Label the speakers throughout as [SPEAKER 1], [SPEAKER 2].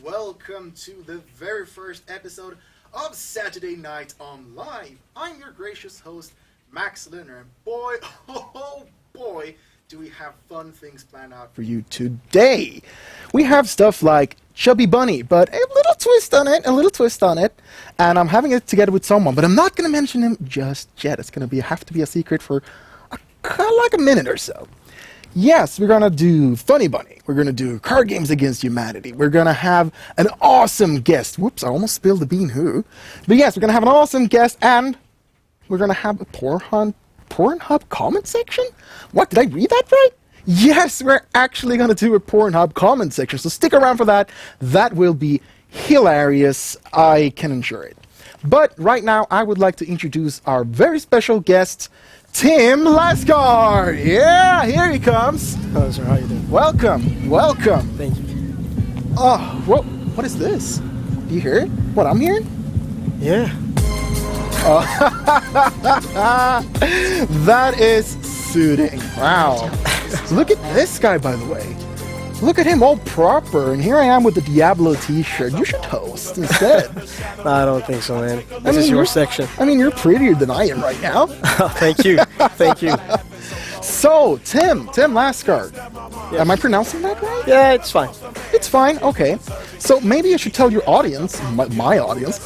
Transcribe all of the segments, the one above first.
[SPEAKER 1] welcome to the very first episode of Saturday Night Onlive. I'm your gracious host, Max Linner, and boy, oh boy, do we have fun things planned out for you today. We have stuff like Chubby Bunny, but a little twist on it, and I'm having it together with someone, but I'm not going to mention him just yet. It's going to have to be a secret for like a minute or so. Yes, we're going to do Funny Bunny. We're going to do Card Games Against Humanity. We're going to have an awesome guest. Whoops, I almost spilled the bean who. But yes, we're going to have an awesome guest, and we're going to have a Pornhub comment section? What, did I read that right? Yes, we're actually going to do a Pornhub comment section, so stick around for that. That will be hilarious, I can ensure it. But right now, I would like to introduce our very special guest, Tim Laskar! Yeah, here he comes.
[SPEAKER 2] Hello, sir. How you doing?
[SPEAKER 1] Welcome.
[SPEAKER 2] Thank you.
[SPEAKER 1] Oh, what is this? Do you hear it? What I'm hearing?
[SPEAKER 2] Yeah.
[SPEAKER 1] That is soothing. Wow. Look at this guy, by the way. Look at him all proper, and here I am with the Diablo t-shirt. You should host instead.
[SPEAKER 2] I don't think so, man. This is your section.
[SPEAKER 1] I mean, you're prettier than I am right now.
[SPEAKER 2] Thank you. Thank you.
[SPEAKER 1] So, Tim Laskar.
[SPEAKER 2] Yes.
[SPEAKER 1] Am I pronouncing that right?
[SPEAKER 2] Yeah, it's fine.
[SPEAKER 1] It's fine, okay. So maybe I should tell your audience, my audience,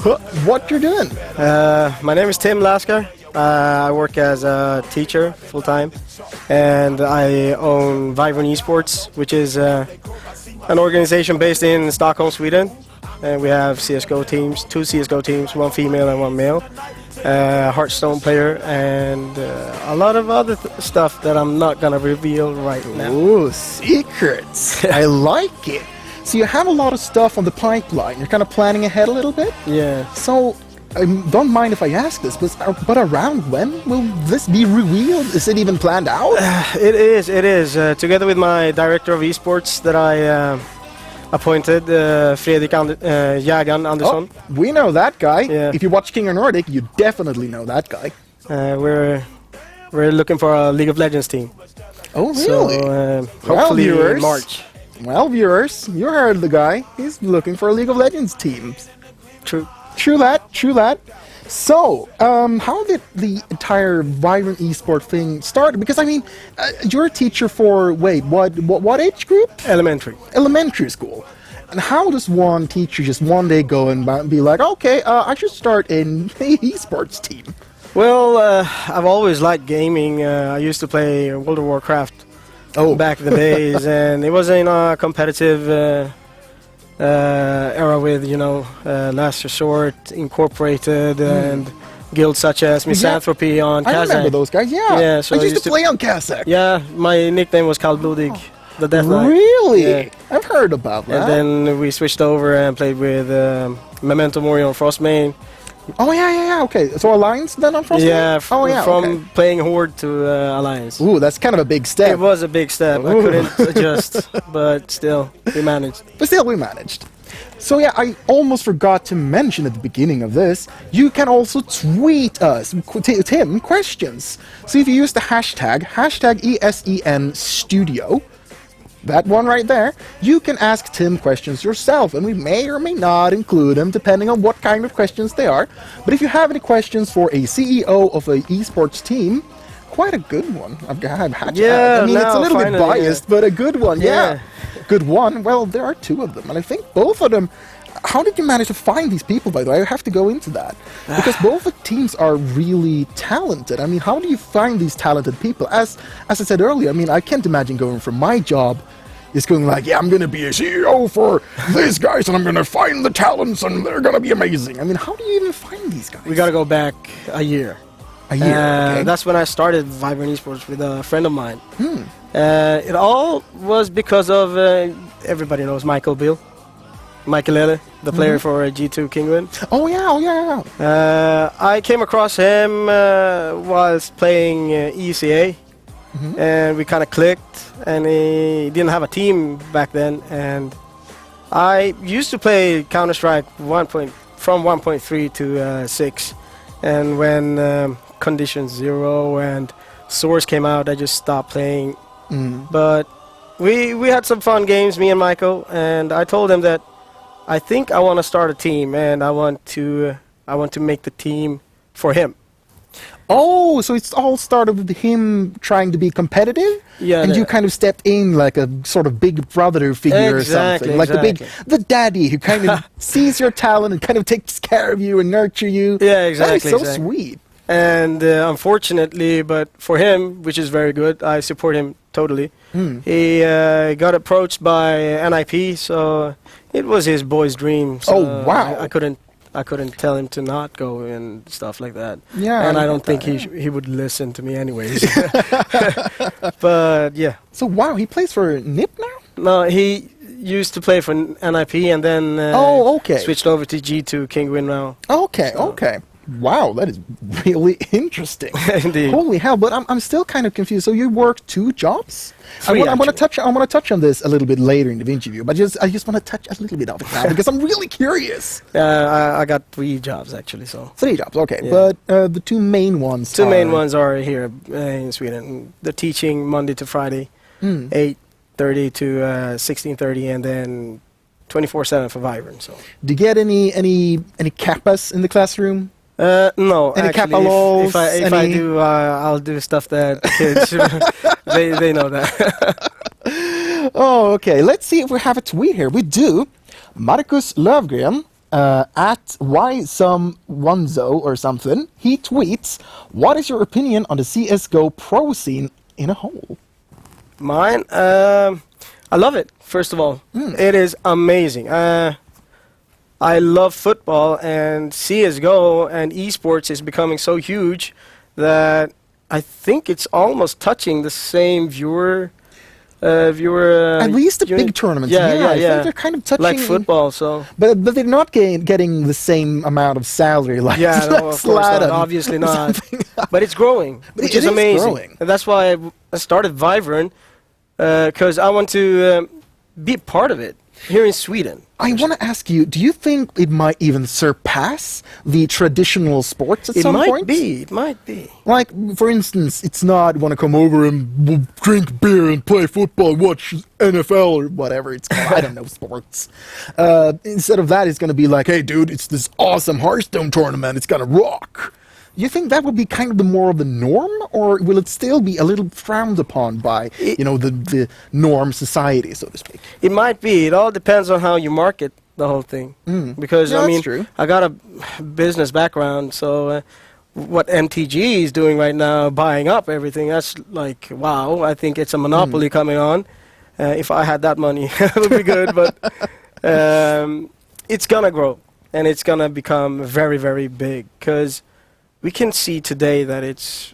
[SPEAKER 1] what you're doing.
[SPEAKER 2] My name is Tim Laskar. I work as a teacher full-time, and I own Vibrant Esports, which is an organization based in Stockholm, Sweden. And we have CSGO teams, 2 CSGO teams, 1 female and 1 male. Hearthstone player, and a lot of other stuff that I'm not going to reveal right now.
[SPEAKER 1] Ooh, secrets. I like it. So you have a lot of stuff on the pipeline. You're kind of planning ahead a little bit?
[SPEAKER 2] Yeah.
[SPEAKER 1] So, don't mind if I ask this, but around when will this be revealed? Is it even planned out?
[SPEAKER 2] It is. Together with my director of esports that I appointed, Fredrik Jägaren Andersson.
[SPEAKER 1] Oh, we know that guy.
[SPEAKER 2] Yeah.
[SPEAKER 1] If you watch King of Nordic, you definitely know that guy.
[SPEAKER 2] We're looking for a League of Legends team.
[SPEAKER 1] Oh, really?
[SPEAKER 2] So, hopefully in March.
[SPEAKER 1] Well, viewers, you heard the guy. He's looking for a League of Legends team. True that. So, how did the entire Vibrant Esport thing start? Because, I mean, you're a teacher for, what age group? Elementary school. And how does one teacher just one day go and be like, okay, I should start an esports team?
[SPEAKER 2] Well, I've always liked gaming. I used to play World of Warcraft back in the days, and it was in a competitive era with, Last Resort Incorporated and guilds such as Misanthropy on Kazakh.
[SPEAKER 1] I remember those guys, yeah.
[SPEAKER 2] So
[SPEAKER 1] I used to play on Kazakh.
[SPEAKER 2] Yeah, my nickname was Kallblodig, the Death Knight.
[SPEAKER 1] Really?
[SPEAKER 2] Yeah.
[SPEAKER 1] I've heard about that.
[SPEAKER 2] And then we switched over and played with Memento Mori on Frostmane.
[SPEAKER 1] Oh, yeah, okay. So Alliance then on Frostmane?
[SPEAKER 2] Yeah, from playing Horde to Alliance.
[SPEAKER 1] Ooh, that's kind of a big step.
[SPEAKER 2] It was a big step. Ooh. I couldn't adjust, but still, we managed.
[SPEAKER 1] So yeah, I almost forgot to mention at the beginning of this, you can also tweet us, Tim, questions. So if you use the hashtag ESEN Studio, that one right there, you can ask Tim questions yourself, and we may or may not include them depending on what kind of questions they are. But if you have any questions for a CEO of an esports team, quite a good one. I've had
[SPEAKER 2] yeah,
[SPEAKER 1] I mean, it's a little bit biased, but a good one, yeah. Good one. Well, there are 2 of them, and I think both of them. How did you manage to find these people, by the way? I have to go into that. Because both the teams are really talented. I mean, how do you find these talented people? As I said earlier, I mean, I can't imagine going from my job is going like, yeah, I'm going to be a CEO for these guys, and I'm going to find the talents, and they're going to be amazing. I mean, how do you even find these guys?
[SPEAKER 2] We got to go back a year.
[SPEAKER 1] Okay.
[SPEAKER 2] That's when I started Vibrant Esports with a friend of mine. It all was because of, everybody knows Michael Lele, the player for G2 Kingwin.
[SPEAKER 1] Oh yeah.
[SPEAKER 2] I came across him whilst playing ECA, and we kind of clicked, and he didn't have a team back then, and I used to play Counter-Strike from 1.3 to 6, and when Condition 0 and Source came out, I just stopped playing. But we had some fun games, me and Michael, and I told him that I think I want to start a team, and I want to make the team for him.
[SPEAKER 3] Oh, so it's all started with him trying to be competitive,
[SPEAKER 2] Yeah,
[SPEAKER 3] and you kind of stepped in like a sort of big brother figure or something, like the daddy who kind of sees your talent and kind of takes care of you and nurture you.
[SPEAKER 2] Yeah, exactly.
[SPEAKER 3] That is so sweet.
[SPEAKER 2] And unfortunately, but for him, which is very good, I support him totally. He got approached by NIP, so it was his boy's dream. So
[SPEAKER 3] Oh, wow.
[SPEAKER 2] I couldn't tell him to not go and stuff like that.
[SPEAKER 3] Yeah,
[SPEAKER 2] and I don't
[SPEAKER 3] get
[SPEAKER 2] think
[SPEAKER 3] that,
[SPEAKER 2] he would listen to me anyways. But yeah.
[SPEAKER 3] So wow, he plays for NIP now?
[SPEAKER 2] No, he used to play for NIP and then switched over to G2 Kingwin now.
[SPEAKER 3] Okay,
[SPEAKER 2] So-
[SPEAKER 3] okay. Wow, that is really interesting.
[SPEAKER 2] Indeed.
[SPEAKER 3] Holy hell! But I'm still kind of confused. So you work 2 jobs? I
[SPEAKER 2] Three,
[SPEAKER 3] want to
[SPEAKER 2] actually.
[SPEAKER 3] touch on this a little bit later in the interview, but I just want to touch a little bit of it now because I'm really curious.
[SPEAKER 2] I got 3 jobs actually, so
[SPEAKER 3] 3 jobs, okay.
[SPEAKER 2] Yeah.
[SPEAKER 3] But the 2 main ones.
[SPEAKER 2] two main ones are here in Sweden. The teaching Monday to Friday, 8:30 to 16:30, and then 24/7 for Vibran. So
[SPEAKER 3] Do you get any kappas in the classroom?
[SPEAKER 2] no,
[SPEAKER 3] Any
[SPEAKER 2] actually,
[SPEAKER 3] capalos,
[SPEAKER 2] if I
[SPEAKER 3] any-
[SPEAKER 2] do, I'll do stuff that kids they know that.
[SPEAKER 3] Oh, okay. Let's see if we have a tweet here. We do. Marcus Lövgren at YSomeOnezo or something. He tweets, "What is your opinion on the CS:GO pro scene in a whole?"
[SPEAKER 2] Mine, I love it. First of all, it is amazing. I love football, and CS:GO and esports is becoming so huge that I think it's almost touching the same viewer.
[SPEAKER 3] At least the
[SPEAKER 2] unit.
[SPEAKER 3] big tournaments.
[SPEAKER 2] Yeah,
[SPEAKER 3] I
[SPEAKER 2] yeah,
[SPEAKER 3] think
[SPEAKER 2] yeah.
[SPEAKER 3] they're kind of touching
[SPEAKER 2] Like football, so
[SPEAKER 3] But they're not getting the same amount of salary like
[SPEAKER 2] yeah, no, of course not,
[SPEAKER 3] Zlatan
[SPEAKER 2] obviously
[SPEAKER 3] or
[SPEAKER 2] not.
[SPEAKER 3] something.
[SPEAKER 2] But it's growing,
[SPEAKER 3] But
[SPEAKER 2] which
[SPEAKER 3] it
[SPEAKER 2] is
[SPEAKER 3] is
[SPEAKER 2] amazing.
[SPEAKER 3] growing.
[SPEAKER 2] And that's why I started Vibran, because I want to be part of it here in Sweden.
[SPEAKER 3] I want to ask you, do you think it might even surpass the traditional sports at
[SPEAKER 2] It
[SPEAKER 3] some
[SPEAKER 2] might
[SPEAKER 3] point?
[SPEAKER 2] be. It might be.
[SPEAKER 3] Like, for instance, it's not want to come over and drink beer and play football, watch NFL or whatever it's called. I don't know, sports. Instead of that, it's going to be like, hey, dude, it's this awesome Hearthstone tournament. It's going to rock. You think that would be kind of the more of the norm, or will it still be a little frowned upon by, the norm society, so to speak?
[SPEAKER 2] It might be. It all depends on how you market the whole thing. Because
[SPEAKER 3] Yeah,
[SPEAKER 2] I
[SPEAKER 3] that's
[SPEAKER 2] mean,
[SPEAKER 3] true.
[SPEAKER 2] I got a business background, so what MTG is doing right now, buying up everything, that's like wow. I think it's a monopoly coming on. If I had that money, it would be good. But it's gonna grow, and it's gonna become very, very big. Because we can see today that it's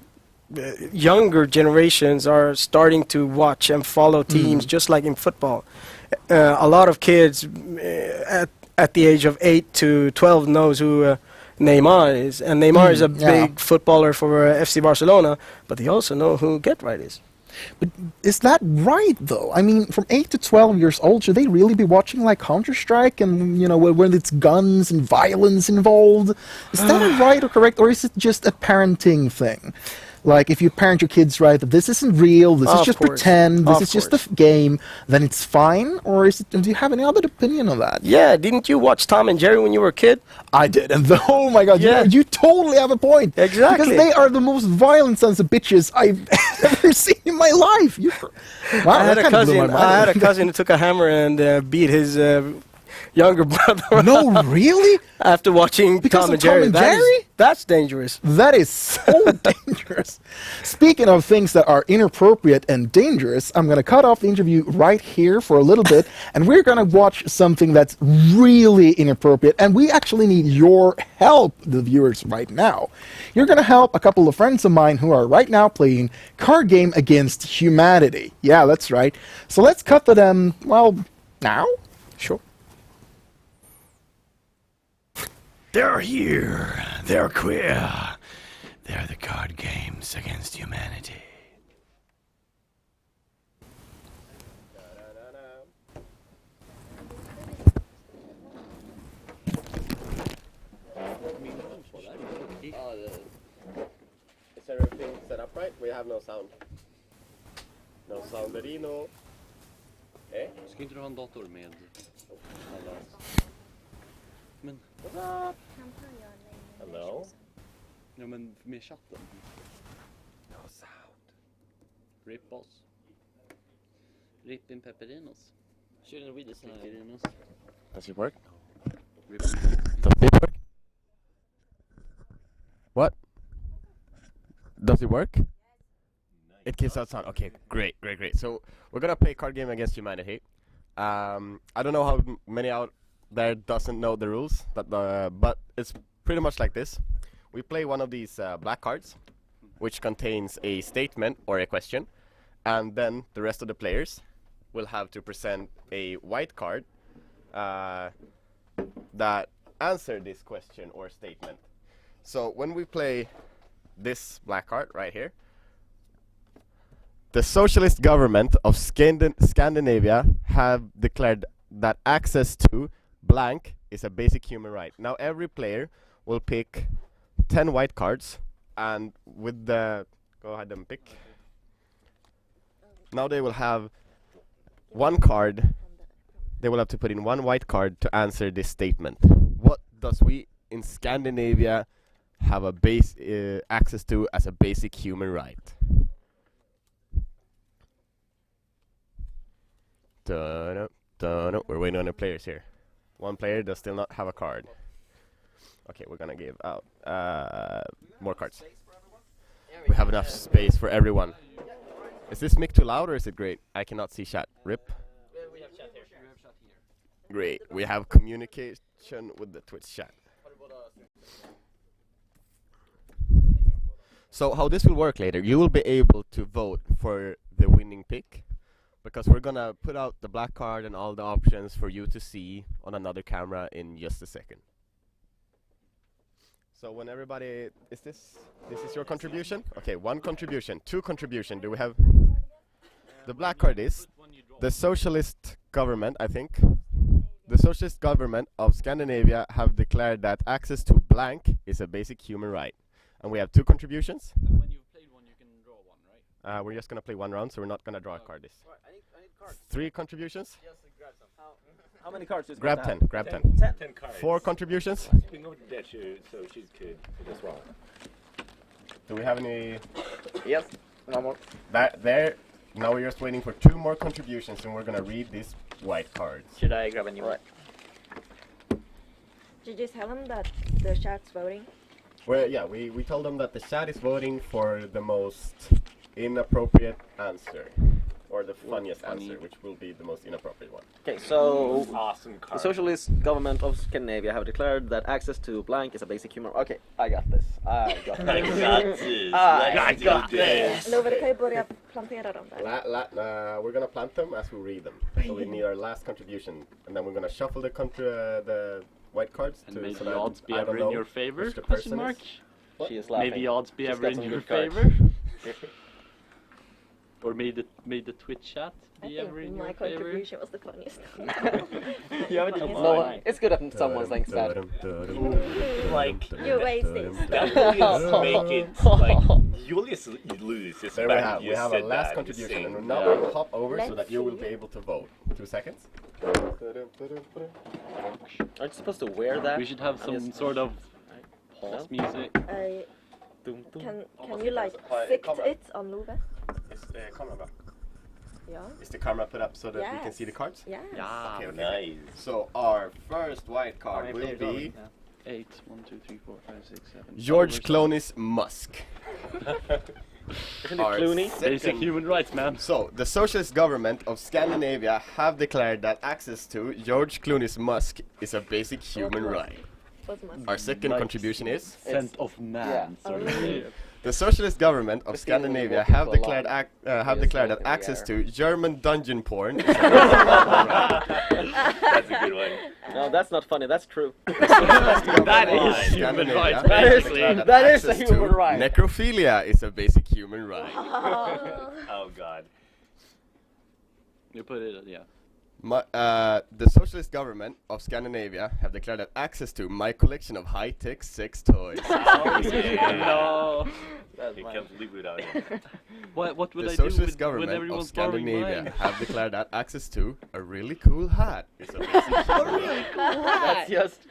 [SPEAKER 2] younger generations are starting to watch and follow teams just like in football. A lot of kids at the age of 8 to 12 knows who Neymar is, and Neymar is a big footballer for FC Barcelona, but they also know who Get-Right is.
[SPEAKER 3] But is that right, though? I mean, from 8 to 12 years old, should they really be watching, like, Counter-Strike and, when it's guns and violence involved? Is that right or correct, or is it just a parenting thing? Like, if you parent your kids right, that this isn't real, this is
[SPEAKER 2] Of
[SPEAKER 3] just
[SPEAKER 2] course.
[SPEAKER 3] pretend, this
[SPEAKER 2] Of
[SPEAKER 3] is just
[SPEAKER 2] course.
[SPEAKER 3] a game, then it's fine? Or is it, do you have any other opinion on that?
[SPEAKER 2] Yeah, didn't you watch Tom and Jerry when you were a kid?
[SPEAKER 3] I did, and oh my god,
[SPEAKER 2] Yeah.
[SPEAKER 3] you totally have a point.
[SPEAKER 2] Exactly.
[SPEAKER 3] Because they are the most violent sons of bitches I've ever seen in my life. Wow,
[SPEAKER 2] I had
[SPEAKER 3] that
[SPEAKER 2] a
[SPEAKER 3] kinda blew my
[SPEAKER 2] cousin.
[SPEAKER 3] mind.
[SPEAKER 2] I had a cousin who took a hammer and beat his younger brother.
[SPEAKER 3] No, really?
[SPEAKER 2] After watching
[SPEAKER 3] Because
[SPEAKER 2] Tom
[SPEAKER 3] of
[SPEAKER 2] and Jerry.
[SPEAKER 3] Tom and Jerry?
[SPEAKER 2] That's dangerous.
[SPEAKER 3] That is so dangerous. Speaking of things that are inappropriate and dangerous, I'm going to cut off the interview right here for a little bit, and we're going to watch something that's really inappropriate, and we actually need your help, the viewers, right now. You're going to help a couple of friends of mine who are right now playing Card Game Against Humanity. Yeah, that's right. So let's cut to them, well, now?
[SPEAKER 2] Sure.
[SPEAKER 4] They're here. They're queer. They're the card games against humanity.
[SPEAKER 5] Is everything set up right? We have no sound. No sounderino.
[SPEAKER 6] Ska inte du ha en dator med alla Men,
[SPEAKER 5] Hello?
[SPEAKER 6] ja men med chatten.
[SPEAKER 4] No sound.
[SPEAKER 6] Rip oss. Rip in pepperinos.
[SPEAKER 5] Shouldn't we decide?
[SPEAKER 6] Pepperinos.
[SPEAKER 4] Does it work?
[SPEAKER 6] Rip.
[SPEAKER 4] Does it work? What? Does it work? It gives out sound. Okay, great. So we're gonna play card game against humanity. I don't know how many out there doesn't know the rules, but it's pretty much like this. We play one of these black cards, which contains a statement or a question, and then the rest of the players will have to present a white card that answer this question or statement. So when we play this black card right here, the socialist government of Scandinavia have declared that access to blank is a basic human right. Now every player will pick 10 white cards, and with the... Go ahead and pick. Now they will have one card. They will have to put in one white card to answer this statement. What does we in Scandinavia have a access to as a basic human right? We're waiting on the players here. One player does still not have a card. Okay, we're gonna give out more cards. We have enough space for everyone. Is this mic too loud or is it great? I cannot see chat. Rip.
[SPEAKER 5] We have chat here.
[SPEAKER 4] Great. We have communication with the Twitch chat. So how this will work later, you will be able to vote for the winning pick, because we're gonna put out the black card and all the options for you to see on another camera in just a second. So when everybody, this is your contribution? Okay, one contribution, two contribution. Do we have? The black card is the socialist government, I think. The socialist government of Scandinavia have declared that access to blank is a basic human right. And we have two contributions.
[SPEAKER 6] And when you've played one, you can draw one, right?
[SPEAKER 4] We're just gonna play one round, so we're not gonna draw a card this.
[SPEAKER 5] Alright, I need cards.
[SPEAKER 4] Three contributions?
[SPEAKER 5] Yes, grab some. How many cards does
[SPEAKER 4] Grab 10, grab 10.
[SPEAKER 7] 10 cards.
[SPEAKER 4] Four contributions?
[SPEAKER 7] We know that so she could as well.
[SPEAKER 4] Do we have any?
[SPEAKER 5] Yes. No more.
[SPEAKER 4] There. Now we're just waiting for two more contributions, and we're gonna read these white cards.
[SPEAKER 5] Should I grab a new one?
[SPEAKER 8] Did you tell them that the chat's voting?
[SPEAKER 4] Well, yeah, we told them that the chat is voting for the most inappropriate answer, or the funniest answer, which will be the most inappropriate one.
[SPEAKER 5] Okay, so
[SPEAKER 7] Awesome
[SPEAKER 5] the
[SPEAKER 7] card.
[SPEAKER 5] socialist government of Scandinavia have declared that access to blank is a basic human. Okay, I got this. I got this. I got this.
[SPEAKER 8] Lovar, kan ju börja plantera dem där.
[SPEAKER 4] We're gonna plant them as we read them. So we need our last contribution, and then we're gonna shuffle the white cards.
[SPEAKER 6] And
[SPEAKER 4] to,
[SPEAKER 6] maybe
[SPEAKER 4] so that
[SPEAKER 6] odds be
[SPEAKER 4] I
[SPEAKER 6] ever
[SPEAKER 4] don't
[SPEAKER 6] in
[SPEAKER 4] know
[SPEAKER 6] your favor?
[SPEAKER 4] which the
[SPEAKER 6] Question
[SPEAKER 4] person
[SPEAKER 6] mark.
[SPEAKER 4] is.
[SPEAKER 5] She is laughing.
[SPEAKER 6] Maybe odds be
[SPEAKER 5] She's
[SPEAKER 6] ever
[SPEAKER 5] got
[SPEAKER 6] in
[SPEAKER 5] some
[SPEAKER 6] your
[SPEAKER 5] good cards.
[SPEAKER 6] favor? Or may the Twitch chat
[SPEAKER 8] I
[SPEAKER 6] be ever
[SPEAKER 8] think
[SPEAKER 6] in
[SPEAKER 8] my
[SPEAKER 6] your favor?
[SPEAKER 8] contribution was the funniest.
[SPEAKER 5] No, it's good that someone thinks that.
[SPEAKER 7] Like,
[SPEAKER 8] You waste this.
[SPEAKER 7] that really make it, like, Julius lose. It's
[SPEAKER 4] There we
[SPEAKER 7] bad
[SPEAKER 4] have.
[SPEAKER 7] you
[SPEAKER 4] We have a
[SPEAKER 7] said
[SPEAKER 4] last
[SPEAKER 7] that,
[SPEAKER 4] contribution,
[SPEAKER 7] you
[SPEAKER 4] and
[SPEAKER 7] see.
[SPEAKER 4] now we'll hop over so
[SPEAKER 8] Let's
[SPEAKER 4] that you will
[SPEAKER 8] see.
[SPEAKER 4] be able to vote. 2 seconds.
[SPEAKER 5] Aren't you supposed to wear that?
[SPEAKER 6] We should have
[SPEAKER 5] I'm
[SPEAKER 6] some
[SPEAKER 5] just-
[SPEAKER 6] sort of
[SPEAKER 5] No?
[SPEAKER 6] pause music.
[SPEAKER 8] Can you like fix it on Love?
[SPEAKER 4] Is the camera back?
[SPEAKER 8] Yeah.
[SPEAKER 4] Is the camera put up so that we can
[SPEAKER 8] Yes.
[SPEAKER 4] see the cards?
[SPEAKER 8] Yeah.
[SPEAKER 4] Okay, okay.
[SPEAKER 7] Nice.
[SPEAKER 4] So our first white card will be
[SPEAKER 6] 8, 1, 2, 3, 4, 5, 6, 7.
[SPEAKER 4] George Clooney's Musk.
[SPEAKER 5] Isn't it
[SPEAKER 4] Our
[SPEAKER 5] Clooney?
[SPEAKER 6] Basic
[SPEAKER 4] second-
[SPEAKER 6] human rights, man.
[SPEAKER 4] So, the socialist government of Scandinavia have declared that access to George Clooney's Musk is a basic human right.
[SPEAKER 8] What's my
[SPEAKER 4] Our second
[SPEAKER 6] Like
[SPEAKER 4] contribution is
[SPEAKER 6] Scent of man.
[SPEAKER 5] yeah.
[SPEAKER 6] Sort of.
[SPEAKER 4] the socialist government of
[SPEAKER 5] The feeling when
[SPEAKER 4] Scandinavia
[SPEAKER 5] you're
[SPEAKER 4] have
[SPEAKER 5] walking
[SPEAKER 4] declared
[SPEAKER 5] along,
[SPEAKER 4] have
[SPEAKER 5] you
[SPEAKER 4] declared
[SPEAKER 5] just
[SPEAKER 4] that
[SPEAKER 5] walk in the
[SPEAKER 4] access
[SPEAKER 5] air.
[SPEAKER 4] to German dungeon porn is a basic human right.
[SPEAKER 7] That's a good one.
[SPEAKER 5] No, that's not funny. That's true.
[SPEAKER 6] That is human
[SPEAKER 4] Scandinavia
[SPEAKER 6] rights,
[SPEAKER 4] have
[SPEAKER 6] basically.
[SPEAKER 4] declared
[SPEAKER 5] That is a
[SPEAKER 4] access to
[SPEAKER 5] human right.
[SPEAKER 4] Necrophilia is a basic human right.
[SPEAKER 7] Oh god.
[SPEAKER 6] You put it, yeah.
[SPEAKER 4] The socialist government of Scandinavia have declared that access to my collection of high-tech sex toys.
[SPEAKER 7] Oh, yeah.
[SPEAKER 6] No.
[SPEAKER 7] You can't live without it.
[SPEAKER 6] What would
[SPEAKER 4] The
[SPEAKER 6] I do
[SPEAKER 4] socialist
[SPEAKER 6] with, when
[SPEAKER 4] government of
[SPEAKER 6] everyone's borrowing
[SPEAKER 4] Scandinavia
[SPEAKER 6] mine?
[SPEAKER 4] have declared that access to a really cool hat is a basic human right.
[SPEAKER 5] That's just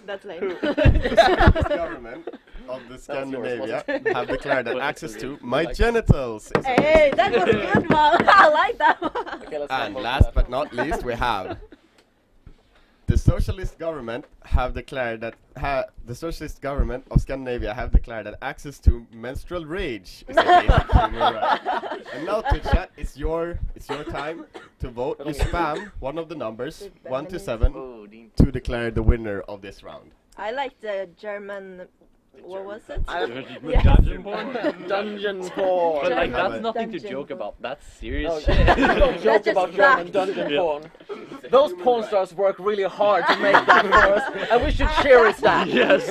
[SPEAKER 8] That's lame.
[SPEAKER 4] The government of the Scandinavia have declared that access to my genitals is
[SPEAKER 8] Hey, that was a good one. I like that one.
[SPEAKER 5] Okay, let's
[SPEAKER 4] And
[SPEAKER 5] move
[SPEAKER 4] last
[SPEAKER 5] that.
[SPEAKER 4] but not least, we have the socialist government have declared that the socialist government of Scandinavia have declared that access to menstrual rage is a basic human right. And now, Twitch chat, it's your time to vote. You spam one of the numbers 1 to 7 to declare the winner of this round.
[SPEAKER 8] I like the German. What was it?
[SPEAKER 6] Dungeon porn?
[SPEAKER 5] Dungeon porn.
[SPEAKER 6] But like,
[SPEAKER 8] German
[SPEAKER 6] that's nothing to
[SPEAKER 8] dungeon
[SPEAKER 6] joke
[SPEAKER 8] porn.
[SPEAKER 6] about. That's serious
[SPEAKER 5] Oh,
[SPEAKER 6] shit.
[SPEAKER 5] Don't joke
[SPEAKER 8] That's just
[SPEAKER 5] about German
[SPEAKER 8] fact.
[SPEAKER 5] dungeon
[SPEAKER 6] Yeah.
[SPEAKER 5] porn. Those porn stars work really hard to make that for us, and we should cherish that.
[SPEAKER 6] Yes.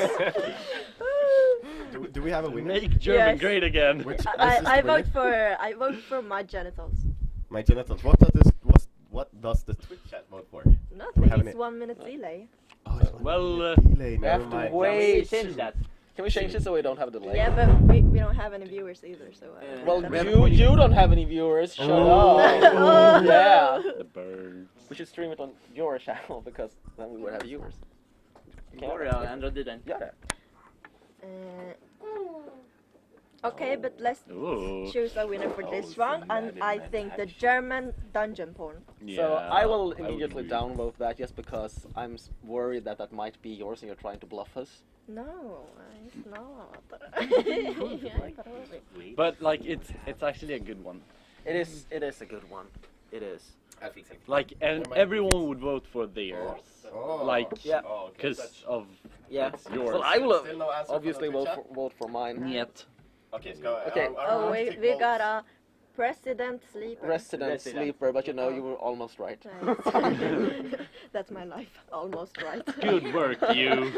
[SPEAKER 4] Do we have a winner?
[SPEAKER 6] Make German
[SPEAKER 8] Yes.
[SPEAKER 6] great again.
[SPEAKER 4] Which
[SPEAKER 8] I
[SPEAKER 4] racist winner?
[SPEAKER 8] vote for my genitals.
[SPEAKER 4] My genitals. What does the Twitch chat vote for?
[SPEAKER 8] Nothing.
[SPEAKER 4] have
[SPEAKER 8] It's
[SPEAKER 4] any-
[SPEAKER 8] 1 minute delay.
[SPEAKER 4] Oh, it's one
[SPEAKER 6] Well,
[SPEAKER 4] delay.
[SPEAKER 5] We
[SPEAKER 4] Never
[SPEAKER 5] have to
[SPEAKER 4] mind.
[SPEAKER 5] wait.
[SPEAKER 7] Change that.
[SPEAKER 5] Can we change it so we don't have a delay?
[SPEAKER 8] Yeah, but we don't have any viewers either, so.
[SPEAKER 5] Well,
[SPEAKER 8] that's-
[SPEAKER 5] you don't have any viewers. Shut
[SPEAKER 8] Oh.
[SPEAKER 5] up. Yeah.
[SPEAKER 6] the birds.
[SPEAKER 5] We should stream it on your channel because then we would have viewers.
[SPEAKER 7] Går jag ändra den?
[SPEAKER 5] Gör det.
[SPEAKER 8] Okay, but let's
[SPEAKER 6] Ooh.
[SPEAKER 8] choose a winner for this round, and I think the German dungeon porn.
[SPEAKER 5] So I will
[SPEAKER 6] would
[SPEAKER 5] immediately
[SPEAKER 6] agree.
[SPEAKER 5] downvote that just because I'm worried that that might be yours and you're trying to bluff us.
[SPEAKER 8] No, it's not.
[SPEAKER 6] But like, it's actually a good one.
[SPEAKER 5] It is a good one. It is.
[SPEAKER 6] Like, and everyone would vote for theirs.
[SPEAKER 4] Oh.
[SPEAKER 6] Like,
[SPEAKER 5] Yeah.
[SPEAKER 4] Oh, okay.
[SPEAKER 6] because of
[SPEAKER 5] Yeah.
[SPEAKER 6] it's yours.
[SPEAKER 5] Well, I will
[SPEAKER 4] Still no answer
[SPEAKER 5] obviously
[SPEAKER 4] from the
[SPEAKER 5] vote
[SPEAKER 4] Twitch
[SPEAKER 5] vote for mine.
[SPEAKER 6] Yet.
[SPEAKER 4] Okay, so
[SPEAKER 5] Okay.
[SPEAKER 8] Oh, we got a president sleeper.
[SPEAKER 5] Resident sleeper, but you know you were almost right.
[SPEAKER 8] That's my life. Almost right.
[SPEAKER 6] Good work, you.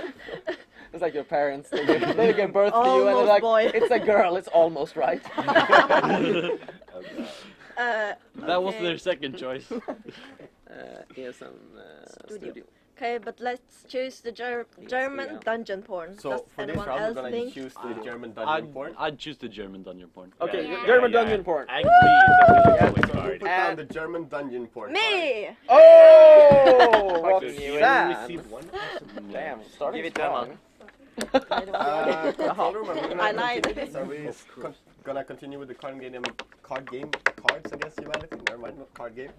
[SPEAKER 5] It's like your parents. They give birth to you and they're
[SPEAKER 8] Almost
[SPEAKER 5] like,
[SPEAKER 8] boy.
[SPEAKER 5] it's a girl. It's almost right.
[SPEAKER 6] That was
[SPEAKER 8] Okay.
[SPEAKER 6] their second choice.
[SPEAKER 5] Here's some studio.
[SPEAKER 8] Okay, but let's choose the German dungeon porn.
[SPEAKER 4] So
[SPEAKER 8] Does
[SPEAKER 4] for this
[SPEAKER 8] anyone
[SPEAKER 4] round, we're
[SPEAKER 8] else
[SPEAKER 4] gonna
[SPEAKER 8] think?
[SPEAKER 4] choose the German dungeon porn.
[SPEAKER 6] I'd choose the German dungeon porn.
[SPEAKER 5] Okay,
[SPEAKER 7] Yeah,
[SPEAKER 5] German
[SPEAKER 7] yeah,
[SPEAKER 5] dungeon
[SPEAKER 7] yeah.
[SPEAKER 5] porn.
[SPEAKER 7] I agree. It's a really good
[SPEAKER 4] So who
[SPEAKER 7] card.
[SPEAKER 4] put down the German dungeon porn?
[SPEAKER 8] Me!
[SPEAKER 5] Oh,
[SPEAKER 7] Fucking you.
[SPEAKER 5] Roxanne.
[SPEAKER 4] One.
[SPEAKER 5] Damn, starting
[SPEAKER 7] Give it
[SPEAKER 5] strong.
[SPEAKER 7] German.
[SPEAKER 8] I don't know.
[SPEAKER 4] Control room. Are we
[SPEAKER 8] I
[SPEAKER 4] gonna
[SPEAKER 8] lied.
[SPEAKER 4] continue this? Are we gonna continue with the card game cards against humanity? Never mind, not card game.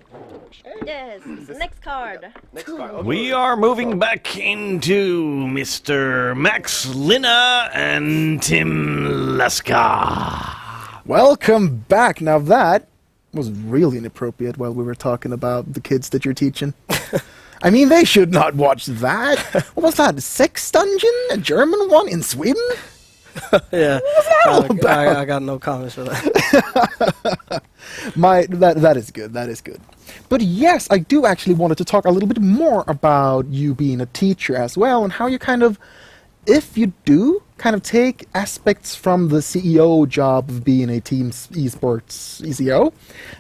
[SPEAKER 8] Yes, next card.
[SPEAKER 4] Next card. Okay.
[SPEAKER 9] We are moving back into Mr. Max Linna and Tim Laskar.
[SPEAKER 3] Welcome back. Now that was really inappropriate while we were talking about the kids that you're teaching. I mean, they should not watch that. What was that? Sex Dungeon? A German one in Sweden?
[SPEAKER 2] Yeah,
[SPEAKER 3] all about?
[SPEAKER 2] I got no comments for that.
[SPEAKER 3] That is good. That is good. But yes, I do actually wanted to talk a little bit more about you being a teacher as well, and how you kind of, if you do, kind of take aspects from the CEO job of being a team esports CEO,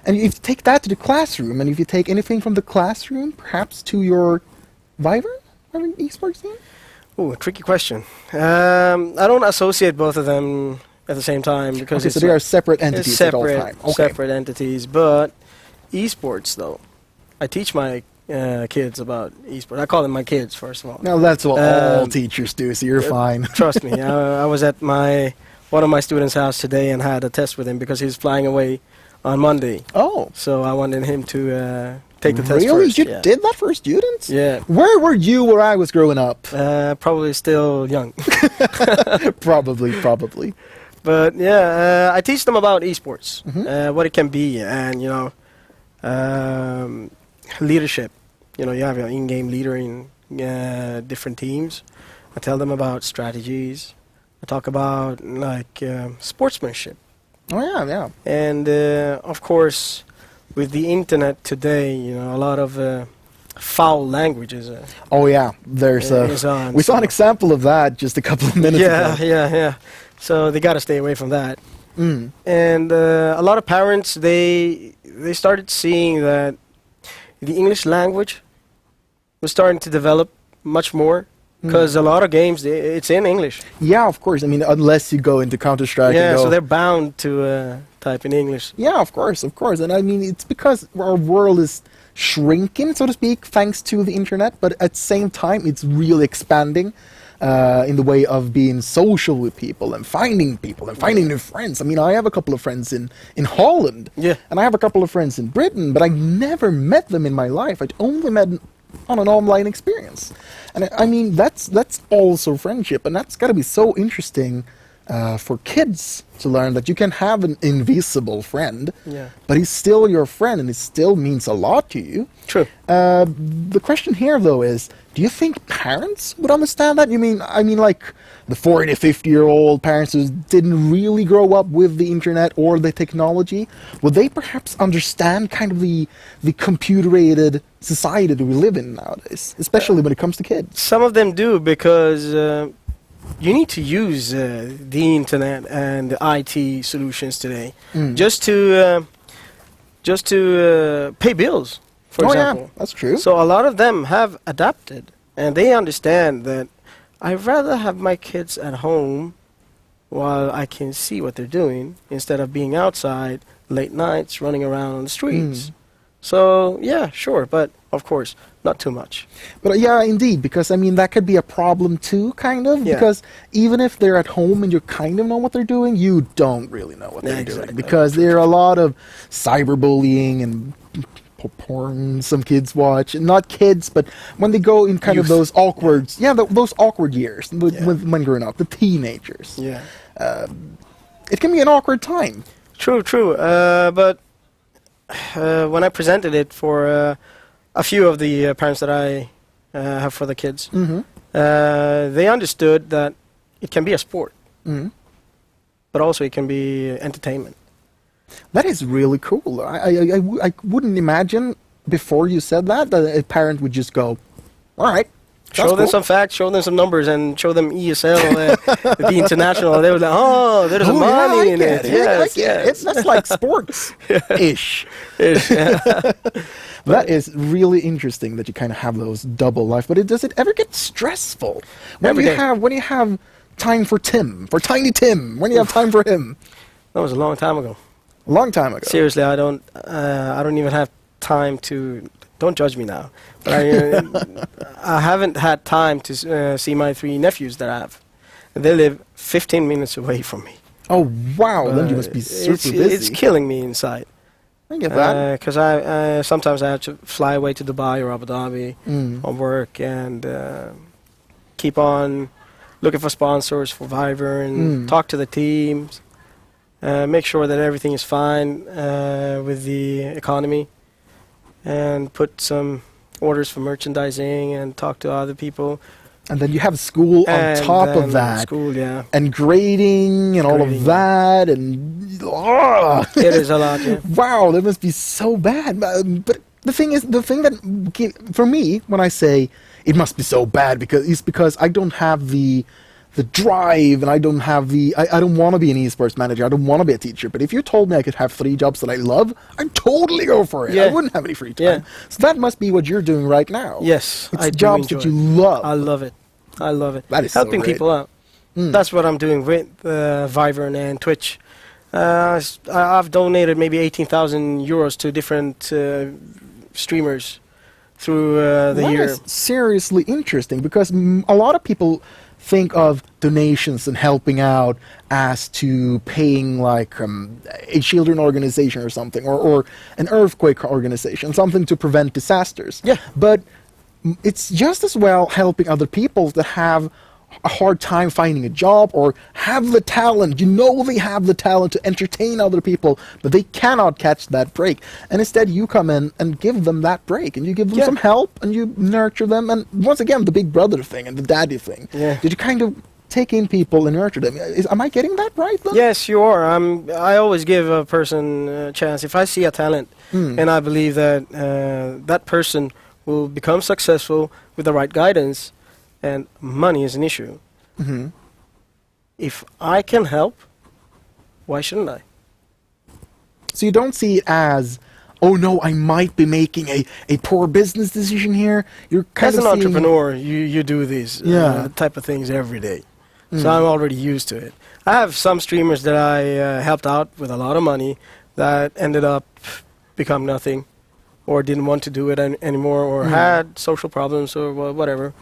[SPEAKER 3] and if you take that to the classroom, and if you take anything from the classroom, perhaps to your Viver esports team.
[SPEAKER 2] Ooh, tricky question. I don't associate both of them at the same time because
[SPEAKER 3] Okay,
[SPEAKER 2] it's
[SPEAKER 3] so they are separate
[SPEAKER 2] it's
[SPEAKER 3] entities at all
[SPEAKER 2] separate,
[SPEAKER 3] time. Okay.
[SPEAKER 2] separate entities. But esports, though, I teach my kids about esports. I call them my kids, first of all.
[SPEAKER 3] Now that's what all
[SPEAKER 2] Um,
[SPEAKER 3] teachers do, so you're fine.
[SPEAKER 2] Trust me. I was at one of my students' house today and had a test with him because he's flying away on Monday.
[SPEAKER 3] Oh,
[SPEAKER 2] So I wanted him to take the test
[SPEAKER 3] really?
[SPEAKER 2] first.
[SPEAKER 3] You
[SPEAKER 2] yeah.
[SPEAKER 3] did that for students?
[SPEAKER 2] Yeah.
[SPEAKER 3] Where were you where I was growing up?
[SPEAKER 2] Probably still young.
[SPEAKER 3] Probably.
[SPEAKER 2] But yeah, I teach them about esports,
[SPEAKER 3] Mhm.
[SPEAKER 2] what it can be, and leadership. You have your in-game leader in different teams. I tell them about strategies. I talk about sportsmanship,
[SPEAKER 3] Oh yeah.
[SPEAKER 2] and of course, with the internet today, a lot of foul languages.
[SPEAKER 3] Oh yeah. There's
[SPEAKER 2] Is on,
[SPEAKER 3] we saw an
[SPEAKER 2] so-
[SPEAKER 3] example of that just a couple of minutes ago.
[SPEAKER 2] Yeah. So they got to stay away from that.
[SPEAKER 3] Mm.
[SPEAKER 2] And a lot of parents they started seeing that the English language was starting to develop much more because a lot of games it's in English.
[SPEAKER 3] Yeah, of course. I mean, unless you go into Counter-Strike.
[SPEAKER 2] Yeah,
[SPEAKER 3] and go,
[SPEAKER 2] so they're bound to type in English.
[SPEAKER 3] Yeah, of course. And I mean, it's because our world is shrinking, so to speak, thanks to the internet, but at the same time, it's really expanding in the way of being social with people and finding new friends. I mean, I have a couple of friends in Holland, and I have a couple of friends in Britain, but I never met them in my life. I'd only met them on an online experience. And I mean, that's also friendship, and that's got to be so interesting for kids to learn that you can have an invisible friend, but he's still your friend and it still means a lot to you.
[SPEAKER 2] True.
[SPEAKER 3] The question here, though, is, do you think parents would understand that? I mean, like the 40, 50-year-old parents who didn't really grow up with the internet or the technology, would they perhaps understand kind of the computer-aided society that we live in nowadays, especially when it comes to kids?
[SPEAKER 2] Some of them do, because you need to use the internet and the IT solutions today just to pay bills, for example.
[SPEAKER 3] Yeah, that's true.
[SPEAKER 2] So a lot of them have adapted, and they understand that I'd rather have my kids at home while I can see what they're doing instead of being outside late nights running around on the streets. So yeah, sure, but of course, not too much.
[SPEAKER 3] But yeah, indeed, because I mean, that could be a problem too, kind of, because even if they're at home and you kind of know what they're doing, you don't really know what they're doing, because there are a lot of cyberbullying and porn some kids watch, and not kids, but when they go in kind of those awkward, those awkward years when growing up, the teenagers.
[SPEAKER 2] Yeah.
[SPEAKER 3] It can be an awkward time.
[SPEAKER 2] True. But when I presented it for a few of the parents that I have for the kids, they understood that it can be a sport, but also it can be entertainment.
[SPEAKER 3] That is really cool. I wouldn't imagine before you said that a parent would just go, all right.
[SPEAKER 2] Show them some facts, show them some numbers, and show them ESL, the international. They were like, oh, there's money in it. Yes.
[SPEAKER 3] That's like sports-ish. That is really interesting that you kind of have those double life. But does it ever get stressful when you have time for Tiny Tim? When you have time for him?
[SPEAKER 2] That was a long time ago.
[SPEAKER 3] A long time ago.
[SPEAKER 2] Seriously, I don't even have time to. Don't judge me now. But I haven't had time to see my 3 nephews that I have. They live 15 minutes away from me.
[SPEAKER 3] Oh wow! Then you must be super busy.
[SPEAKER 2] It's killing me inside.
[SPEAKER 3] I get that.
[SPEAKER 2] Because I sometimes I have to fly away to Dubai or Abu Dhabi on work and keep on looking for sponsors for Viver and talk to the teams, make sure that everything is fine with the economy, and put some orders for merchandising and talk to other people.
[SPEAKER 3] And then you have school on top of that.
[SPEAKER 2] School, yeah.
[SPEAKER 3] And grading and all of that. And
[SPEAKER 2] it is a lot, yeah.
[SPEAKER 3] Wow, that must be so bad. But the thing that, for me, when I say it must be so bad, because I don't have the drive, and I don't have I don't want to be an esports manager. I don't want to be a teacher. But if you told me I could have 3 jobs that I love, I'd totally go for it.
[SPEAKER 2] Yeah.
[SPEAKER 3] I wouldn't have any free time. So that must be what you're doing right now.
[SPEAKER 2] Yes,
[SPEAKER 3] it's jobs that you love.
[SPEAKER 2] I love it.
[SPEAKER 3] That is
[SPEAKER 2] helping
[SPEAKER 3] so great.
[SPEAKER 2] people out. That's what I'm doing with Viver and Twitch. I've donated maybe 18,000 euros to different streamers through the year.
[SPEAKER 3] That is seriously interesting, because a lot of people think of donations and helping out as to paying like a children organization or something, or an earthquake organization, something to prevent disasters.
[SPEAKER 2] Yeah.
[SPEAKER 3] But it's just as well helping other people that have a hard time finding a job, or have the talent. They have the talent to entertain other people, but they cannot catch that break. And instead you come in and give them that break, and you give them some help, and you nurture them. And once again, the big brother thing and the daddy thing. Yeah. Did you kind of take in people and nurture them? Am I getting that right then?
[SPEAKER 2] Yes, you are. I always give a person a chance. If I see a talent and I believe that that person will become successful with the right guidance, and money is an issue. If I can help, why shouldn't I?
[SPEAKER 3] So you don't see it as, oh no, I might be making a poor business decision here. You're kind
[SPEAKER 2] As
[SPEAKER 3] of
[SPEAKER 2] an
[SPEAKER 3] seeing-
[SPEAKER 2] entrepreneur, you do these type of things every day. So I'm already used to it. I have some streamers that I helped out with a lot of money that ended up become nothing, or didn't want to do it anymore, or had social problems, or whatever.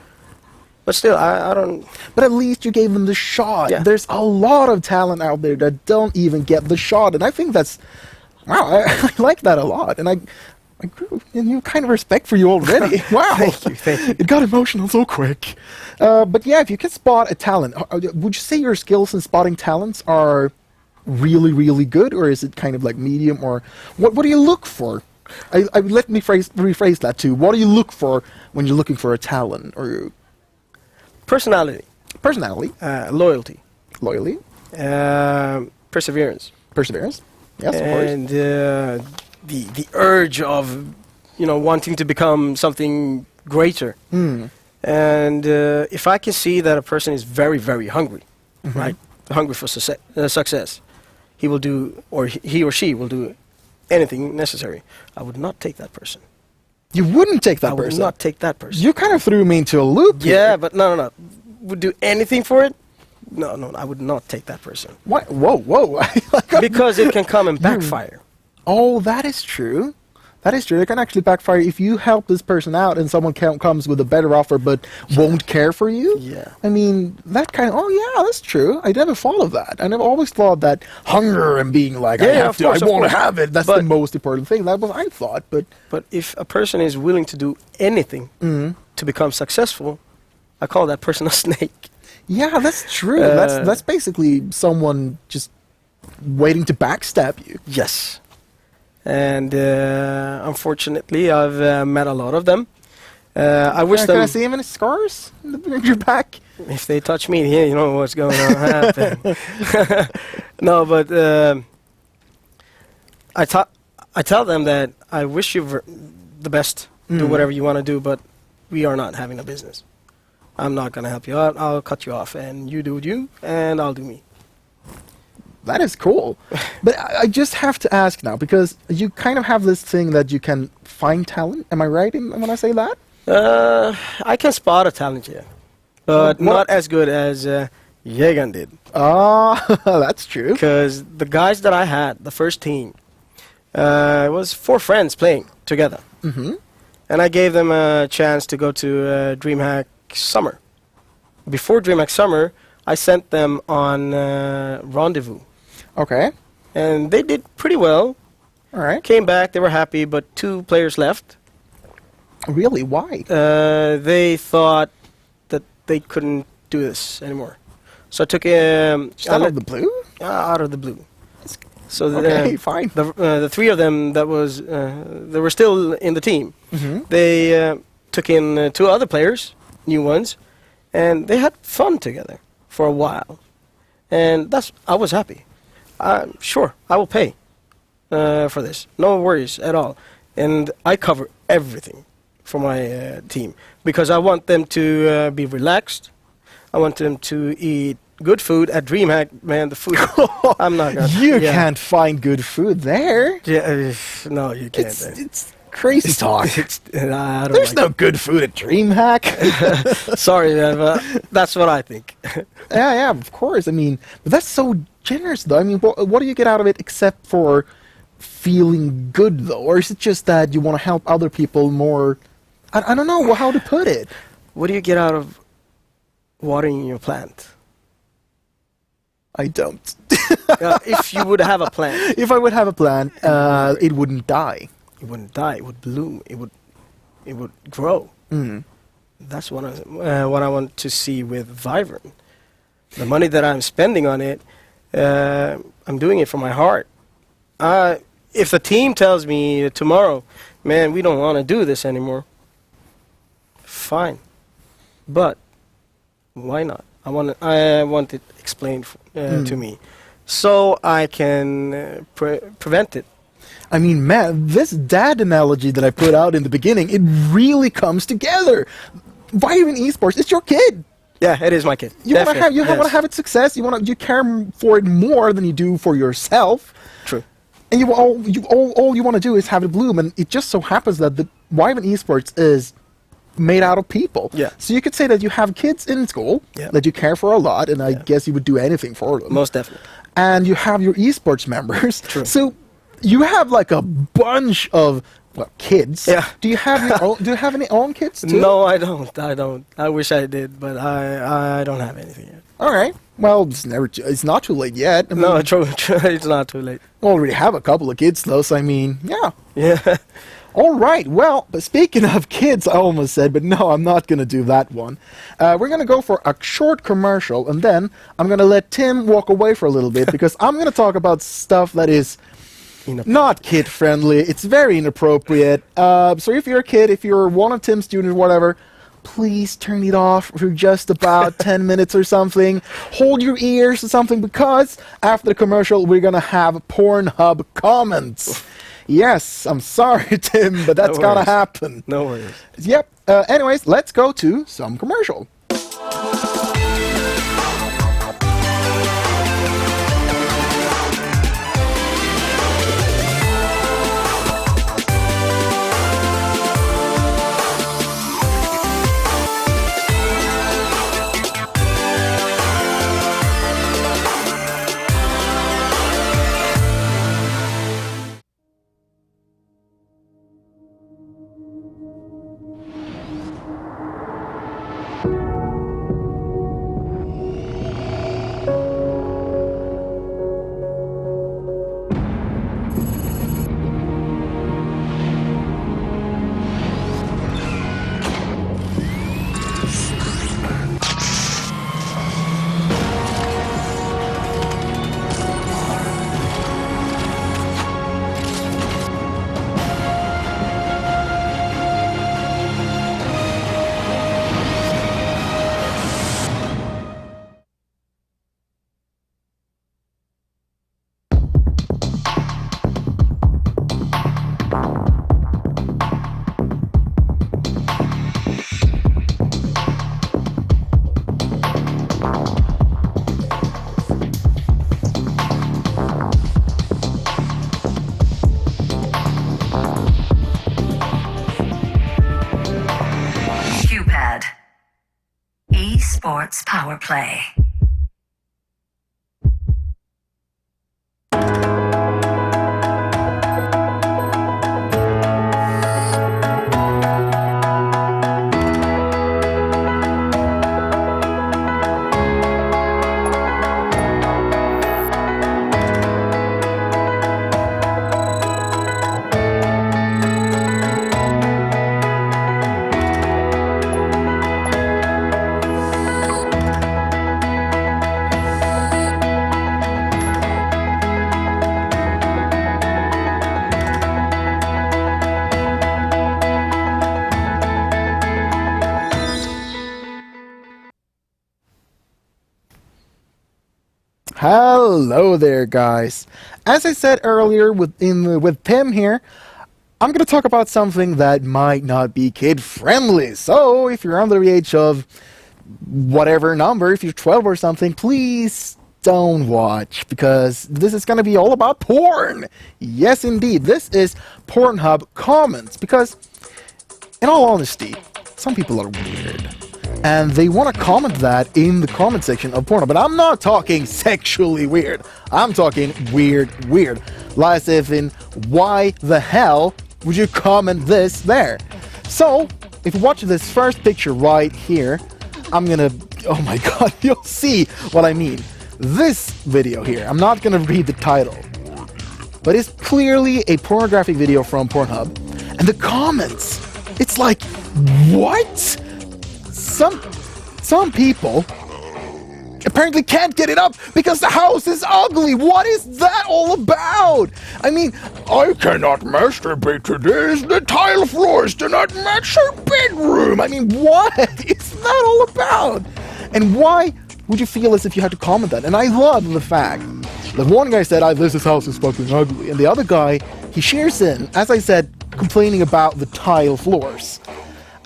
[SPEAKER 2] But still, I don't...
[SPEAKER 3] But at least you gave them the shot.
[SPEAKER 2] Yeah.
[SPEAKER 3] There's a lot of talent out there that don't even get the shot, and I think that's... Wow, I like that a lot, and I grew a new kind of respect for you already. Wow.
[SPEAKER 2] Thank you.
[SPEAKER 3] It got emotional so quick. But yeah, if you can spot a talent, would you say your skills in spotting talents are really, really good, or is it kind of like medium, or what do you look for? Let me rephrase that too. What do you look for when you're looking for a talent? Or
[SPEAKER 2] Personality. Loyalty.
[SPEAKER 3] Loyalty.
[SPEAKER 2] Perseverance.
[SPEAKER 3] Perseverance. Yes, of course.
[SPEAKER 2] And the urge of, wanting to become something greater. And if I can see that a person is very, very hungry, right, hungry for success, he will do, or he or she will do anything necessary. I would not take that person.
[SPEAKER 3] You wouldn't take that
[SPEAKER 2] I
[SPEAKER 3] person?
[SPEAKER 2] would not take that person.
[SPEAKER 3] You kind of threw me into a loop here.
[SPEAKER 2] Yeah, but no. Would do anything for it? No, I would not take that person.
[SPEAKER 3] What? Whoa.
[SPEAKER 2] Because it can come and backfire.
[SPEAKER 3] Oh, that is true. That is true. It can actually backfire if you help this person out and someone comes with a better offer but won't care for you.
[SPEAKER 2] Yeah.
[SPEAKER 3] I mean, that kind of, oh yeah, that's true. I never thought of that. I never always thought that hunger and being like, I want to have it, that's the most important thing. That was I thought, but...
[SPEAKER 2] But if a person is willing to do anything to become successful, I call that person a snake.
[SPEAKER 3] Yeah, that's true. That's basically someone just waiting to backstab you.
[SPEAKER 2] Yes. And unfortunately, I've met a lot of them. I wish them...
[SPEAKER 3] Can I see him in his scars in your back?
[SPEAKER 2] If they touch me, yeah, you know what's going on happen. No, but I tell them that I wish you the best. Do whatever you want to do, but we are not having a business. I'm not going to help you out. I'll cut you off, and you do you, and I'll do me.
[SPEAKER 3] That is cool. But I just have to ask now, because you kind of have this thing that you can find talent. Am I right when I say that?
[SPEAKER 2] I can spot a talent, yeah. But not as good as Jägan did.
[SPEAKER 3] That's true.
[SPEAKER 2] Because the guys that I had, the first team, it was 4 friends playing together. And I gave them a chance to go to DreamHack Summer. Before DreamHack Summer, I sent them on Rendezvous.
[SPEAKER 3] Okay.
[SPEAKER 2] And they did pretty well.
[SPEAKER 3] All right.
[SPEAKER 2] Came back, they were happy, but 2 players left.
[SPEAKER 3] Really? Why?
[SPEAKER 2] They thought that they couldn't do this anymore. So I took
[SPEAKER 3] out of the blue?
[SPEAKER 2] Out of the blue. So
[SPEAKER 3] okay, fine.
[SPEAKER 2] The 3 of them that was they were still in the team. They took in 2 other players, new ones, and they had fun together for a while. And I was happy. Sure, I will pay for this. No worries at all. And I cover everything for my team because I want them to be relaxed. I want them to eat good food at DreamHack. Man, the food. I'm not gonna.
[SPEAKER 3] You can't find good food there.
[SPEAKER 2] Yeah, no, you can't.
[SPEAKER 3] It's crazy talk. There's no good food at DreamHack.
[SPEAKER 2] Sorry, man, but that's what I think.
[SPEAKER 3] Yeah, of course. I mean, but that's so generous, though. I mean, what do you get out of it except for feeling good, though? Or is it just that you want to help other people more? I don't know how to put it.
[SPEAKER 2] What do you get out of watering your plant?
[SPEAKER 3] I don't.
[SPEAKER 2] If you would have a plant.
[SPEAKER 3] If I would have a plant, it wouldn't die.
[SPEAKER 2] It wouldn't die. It would bloom. It would grow. That's what I want to see with Vyvern. The money that I'm spending on it, I'm doing it from my heart. If the team tells me tomorrow, man, we don't want to do this anymore, fine. But why not? I want it explained to me, so I can prevent it.
[SPEAKER 3] I mean, man, this dad analogy that I put out in the beginning, it really comes together. Vyvern Esports, it's your kid.
[SPEAKER 2] Yeah, it is my kid.
[SPEAKER 3] You want to have its success. You care for it more than you do for yourself.
[SPEAKER 2] True.
[SPEAKER 3] and all you want to do is have it bloom, and it just so happens that the Wyvern Esports is made out of people.
[SPEAKER 2] Yeah.
[SPEAKER 3] So you could say that you have kids in school that you care for a lot, and I guess you would do anything for them.
[SPEAKER 2] Most definitely.
[SPEAKER 3] And you have your esports members.
[SPEAKER 2] True.
[SPEAKER 3] So you have like a bunch of kids.
[SPEAKER 2] Yeah.
[SPEAKER 3] Do you have your own? Do you have any own kids too?
[SPEAKER 2] No, I don't. I wish I did, but I don't have anything yet.
[SPEAKER 3] All right. Well, it's not too late yet. I mean,
[SPEAKER 2] No, true, it's not too late.
[SPEAKER 3] I already have a couple of kids though, so I mean, yeah.
[SPEAKER 2] Yeah.
[SPEAKER 3] All right. Well, but speaking of kids, I almost said, but no, I'm not going to do that one. We're going to go for a short commercial, and then I'm going to let Tim walk away for a little bit because I'm going to talk about stuff that is not kid-friendly. It's very inappropriate. So if you're a kid, if you're one of Tim's students or whatever, please turn it off for just about 10 minutes or something. Hold your ears or something, because after the commercial, we're going to have Pornhub comments. Yes, I'm sorry, Tim, but that's gotta happen.
[SPEAKER 2] No worries.
[SPEAKER 3] Yep. Anyways, let's go to some commercial.
[SPEAKER 10] Esports Power Play.
[SPEAKER 3] Hello there, guys. As I said earlier with Tim here, I'm going to talk about something that might not be kid-friendly. So, if you're under the age of whatever number, if you're 12 or something, please don't watch, because this is going to be all about porn. Yes, indeed. This is Pornhub comments, because, in all honesty, some people are weird. And they want to comment that in the comment section of Pornhub. But I'm not talking sexually weird. I'm talking weird. Like as in, why the hell would you comment this there? So, if you watch this first picture right here, I'm gonna... Oh my god, you'll see what I mean. This video here, I'm not gonna read the title, but it's clearly a pornographic video from Pornhub. And the comments, it's like, what? Some people apparently can't get it up because the house is ugly. What is that all about? I mean, I cannot masturbate to this. The tile floors do not match her bedroom. I mean, what is that all about? And why would you feel as if you had to comment that? And I love the fact that one guy said, this house is fucking ugly. And the other guy, he shares in, as I said, complaining about the tile floors.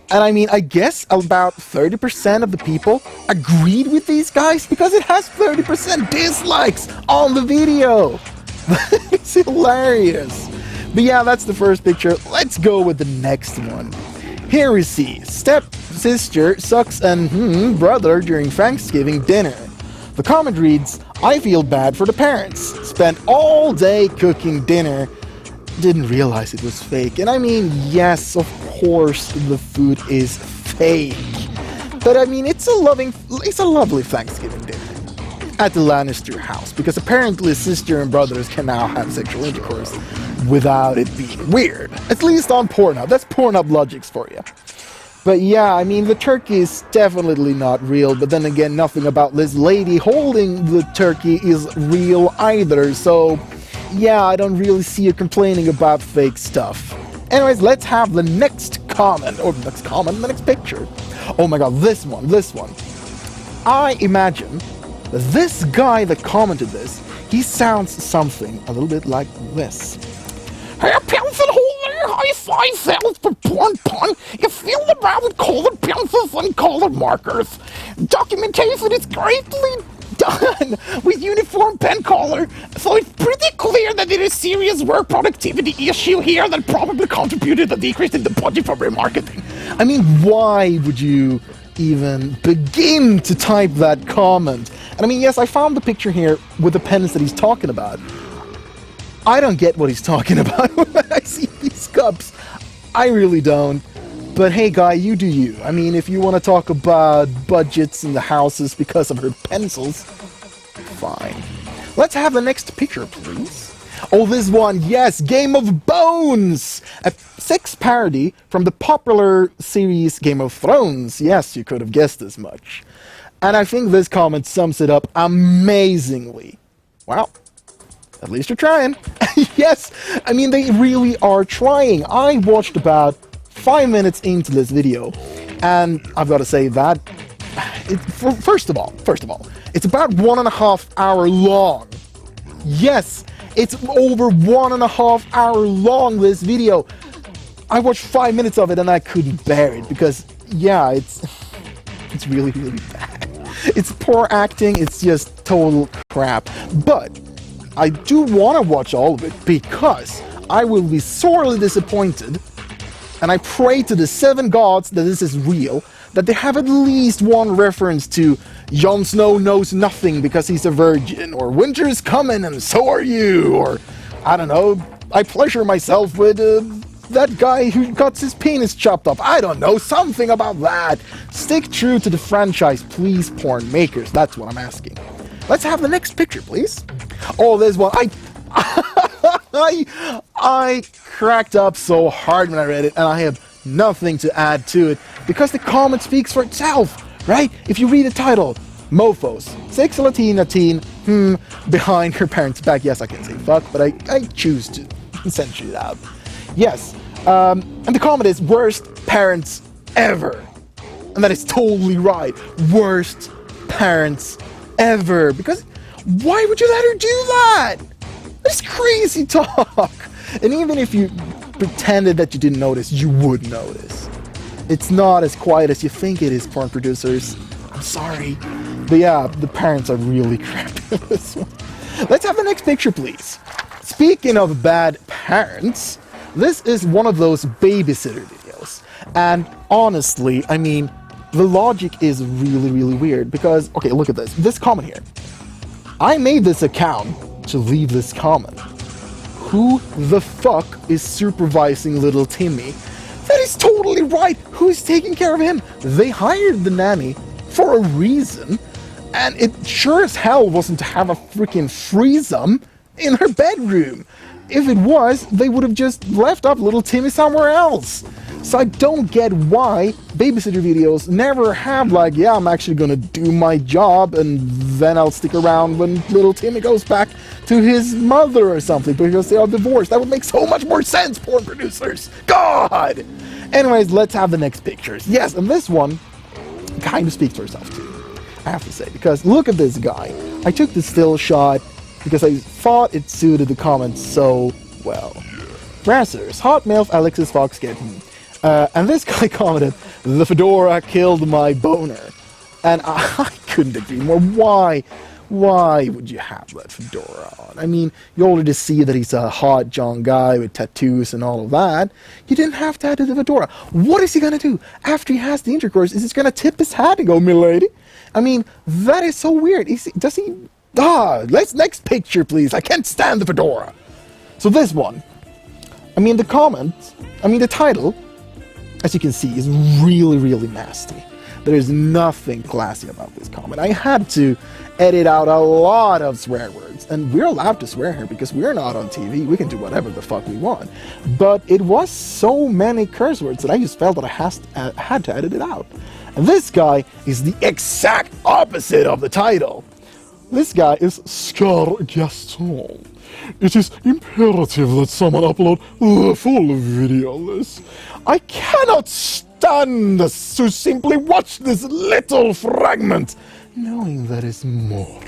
[SPEAKER 3] And I mean, I guess about 30% of the people agreed with these guys, because it has 30% dislikes on the video. It's hilarious. But yeah, that's the first picture. Let's go with the next one. Here we see step-sister sucks and brother during Thanksgiving dinner. The comment reads, I feel bad for the parents. Spent all day cooking dinner. Didn't realize it was fake. And I mean, yes, of course the food is fake. But I mean, it's a lovely Thanksgiving dinner at the Lannister house, because apparently sister and brothers can now have sexual intercourse without it being weird. At least on Pornhub. That's Pornhub logics for you. But yeah, I mean, the turkey is definitely not real, but then again, nothing about this lady holding the turkey is real either, so yeah, I don't really see you complaining about fake stuff. Anyways, let's have the next comment, or the next picture. Oh my god, this one. I imagine this guy that commented this, he sounds something a little bit like this. Hey, pencil holder, high five cells for porn pun. You fill them out with colored pencils and colored markers. Documentation is greatly done with uniform pen color, so it's pretty clear that there is serious work productivity issue here that probably contributed to the decrease in the budget for remarketing. I mean, why would you even begin to type that comment? And I mean, yes, I found the picture here with the pens that he's talking about. I don't get what he's talking about when I see these cups. I really don't. But hey, guy, you do you. I mean, if you want to talk about budgets in the houses because of her pencils, fine. Let's have the next picture, please. Oh, this one, yes, Game of Bones! A sex parody from the popular series Game of Thrones. Yes, you could have guessed as much. And I think this comment sums it up amazingly. Well, at least you're trying. Yes, I mean, they really are trying. I watched about 5 minutes into this video, and I've got to say that, first of all, it's about 1.5 hours long. Yes, it's over 1.5 hours long, this video. I watched 5 minutes of it and I couldn't bear it, because, yeah, it's really, really bad. It's poor acting, it's just total crap. But I do want to watch all of it, because I will be sorely disappointed, and I pray to the 7 gods that this is real, that they have at least one reference to Jon Snow knows nothing because he's a virgin, or winter is coming and so are you, or I don't know, I pleasure myself with that guy who got his penis chopped off. I don't know, something about that. Stick true to the franchise, please, porn makers. That's what I'm asking. Let's have the next picture, please. Oh, there's one. I cracked up so hard when I read it, and I have nothing to add to it, because the comment speaks for itself, right? If you read the title, Mofos, 6 Latina teen, behind her parents' back. Yes, I can say fuck, but I choose to censor it out. Yes, and the comment is, worst parents ever. And that is totally right. Worst parents ever. Because why would you let her do that? That's crazy talk. And even if you pretended that you didn't notice, you would notice. It's not as quiet as you think it is, porn producers. I'm sorry. But yeah, the parents are really crappy in this one. Let's have the next picture, please. Speaking of bad parents, this is one of those babysitter videos. And honestly, I mean, the logic is really, really weird. Because, okay, look at this. This comment here. I made this account to leave this comment. Who the fuck is supervising little Timmy? That is totally right. Who's taking care of him? They hired the nanny for a reason. And it sure as hell wasn't to have a freaking threesome in her bedroom. If it was, they would have just left up little Timmy somewhere else. So I don't get why babysitter videos never have like, yeah, I'm actually gonna do my job and then I'll stick around when little Timmy goes back to his mother or something because they are divorced. That would make so much more sense, porn producers. God! Anyways, let's have the next pictures. Yes, and this one kind of speaks for itself too, I have to say, because look at this guy. I took the still shot because I thought it suited the comments so well. Brassers, hot MILF Alexis Fox kitten. And this guy commented, the fedora killed my boner. And I couldn't agree more. Why? Why would you have that fedora on? I mean, you already see that he's a hot young guy with tattoos and all of that. You didn't have to add the fedora. What is he going to do after he has the intercourse? Is he going to tip his hat and go, milady? I mean, that is so weird. Does he... let's next picture, please. I can't stand the fedora. So this one. I mean, the title, as you can see, is really, really nasty. There is nothing classy about this comment. I had to edit out a lot of swear words, and we're allowed to swear here because we're not on TV. We can do whatever the fuck we want. But it was so many curse words that I just felt that I had to edit it out. And this guy is the exact opposite of the title. This guy is Scar Gaston. It is imperative that someone upload the full video on this. I cannot stand to simply watch this little fragment, knowing there is more.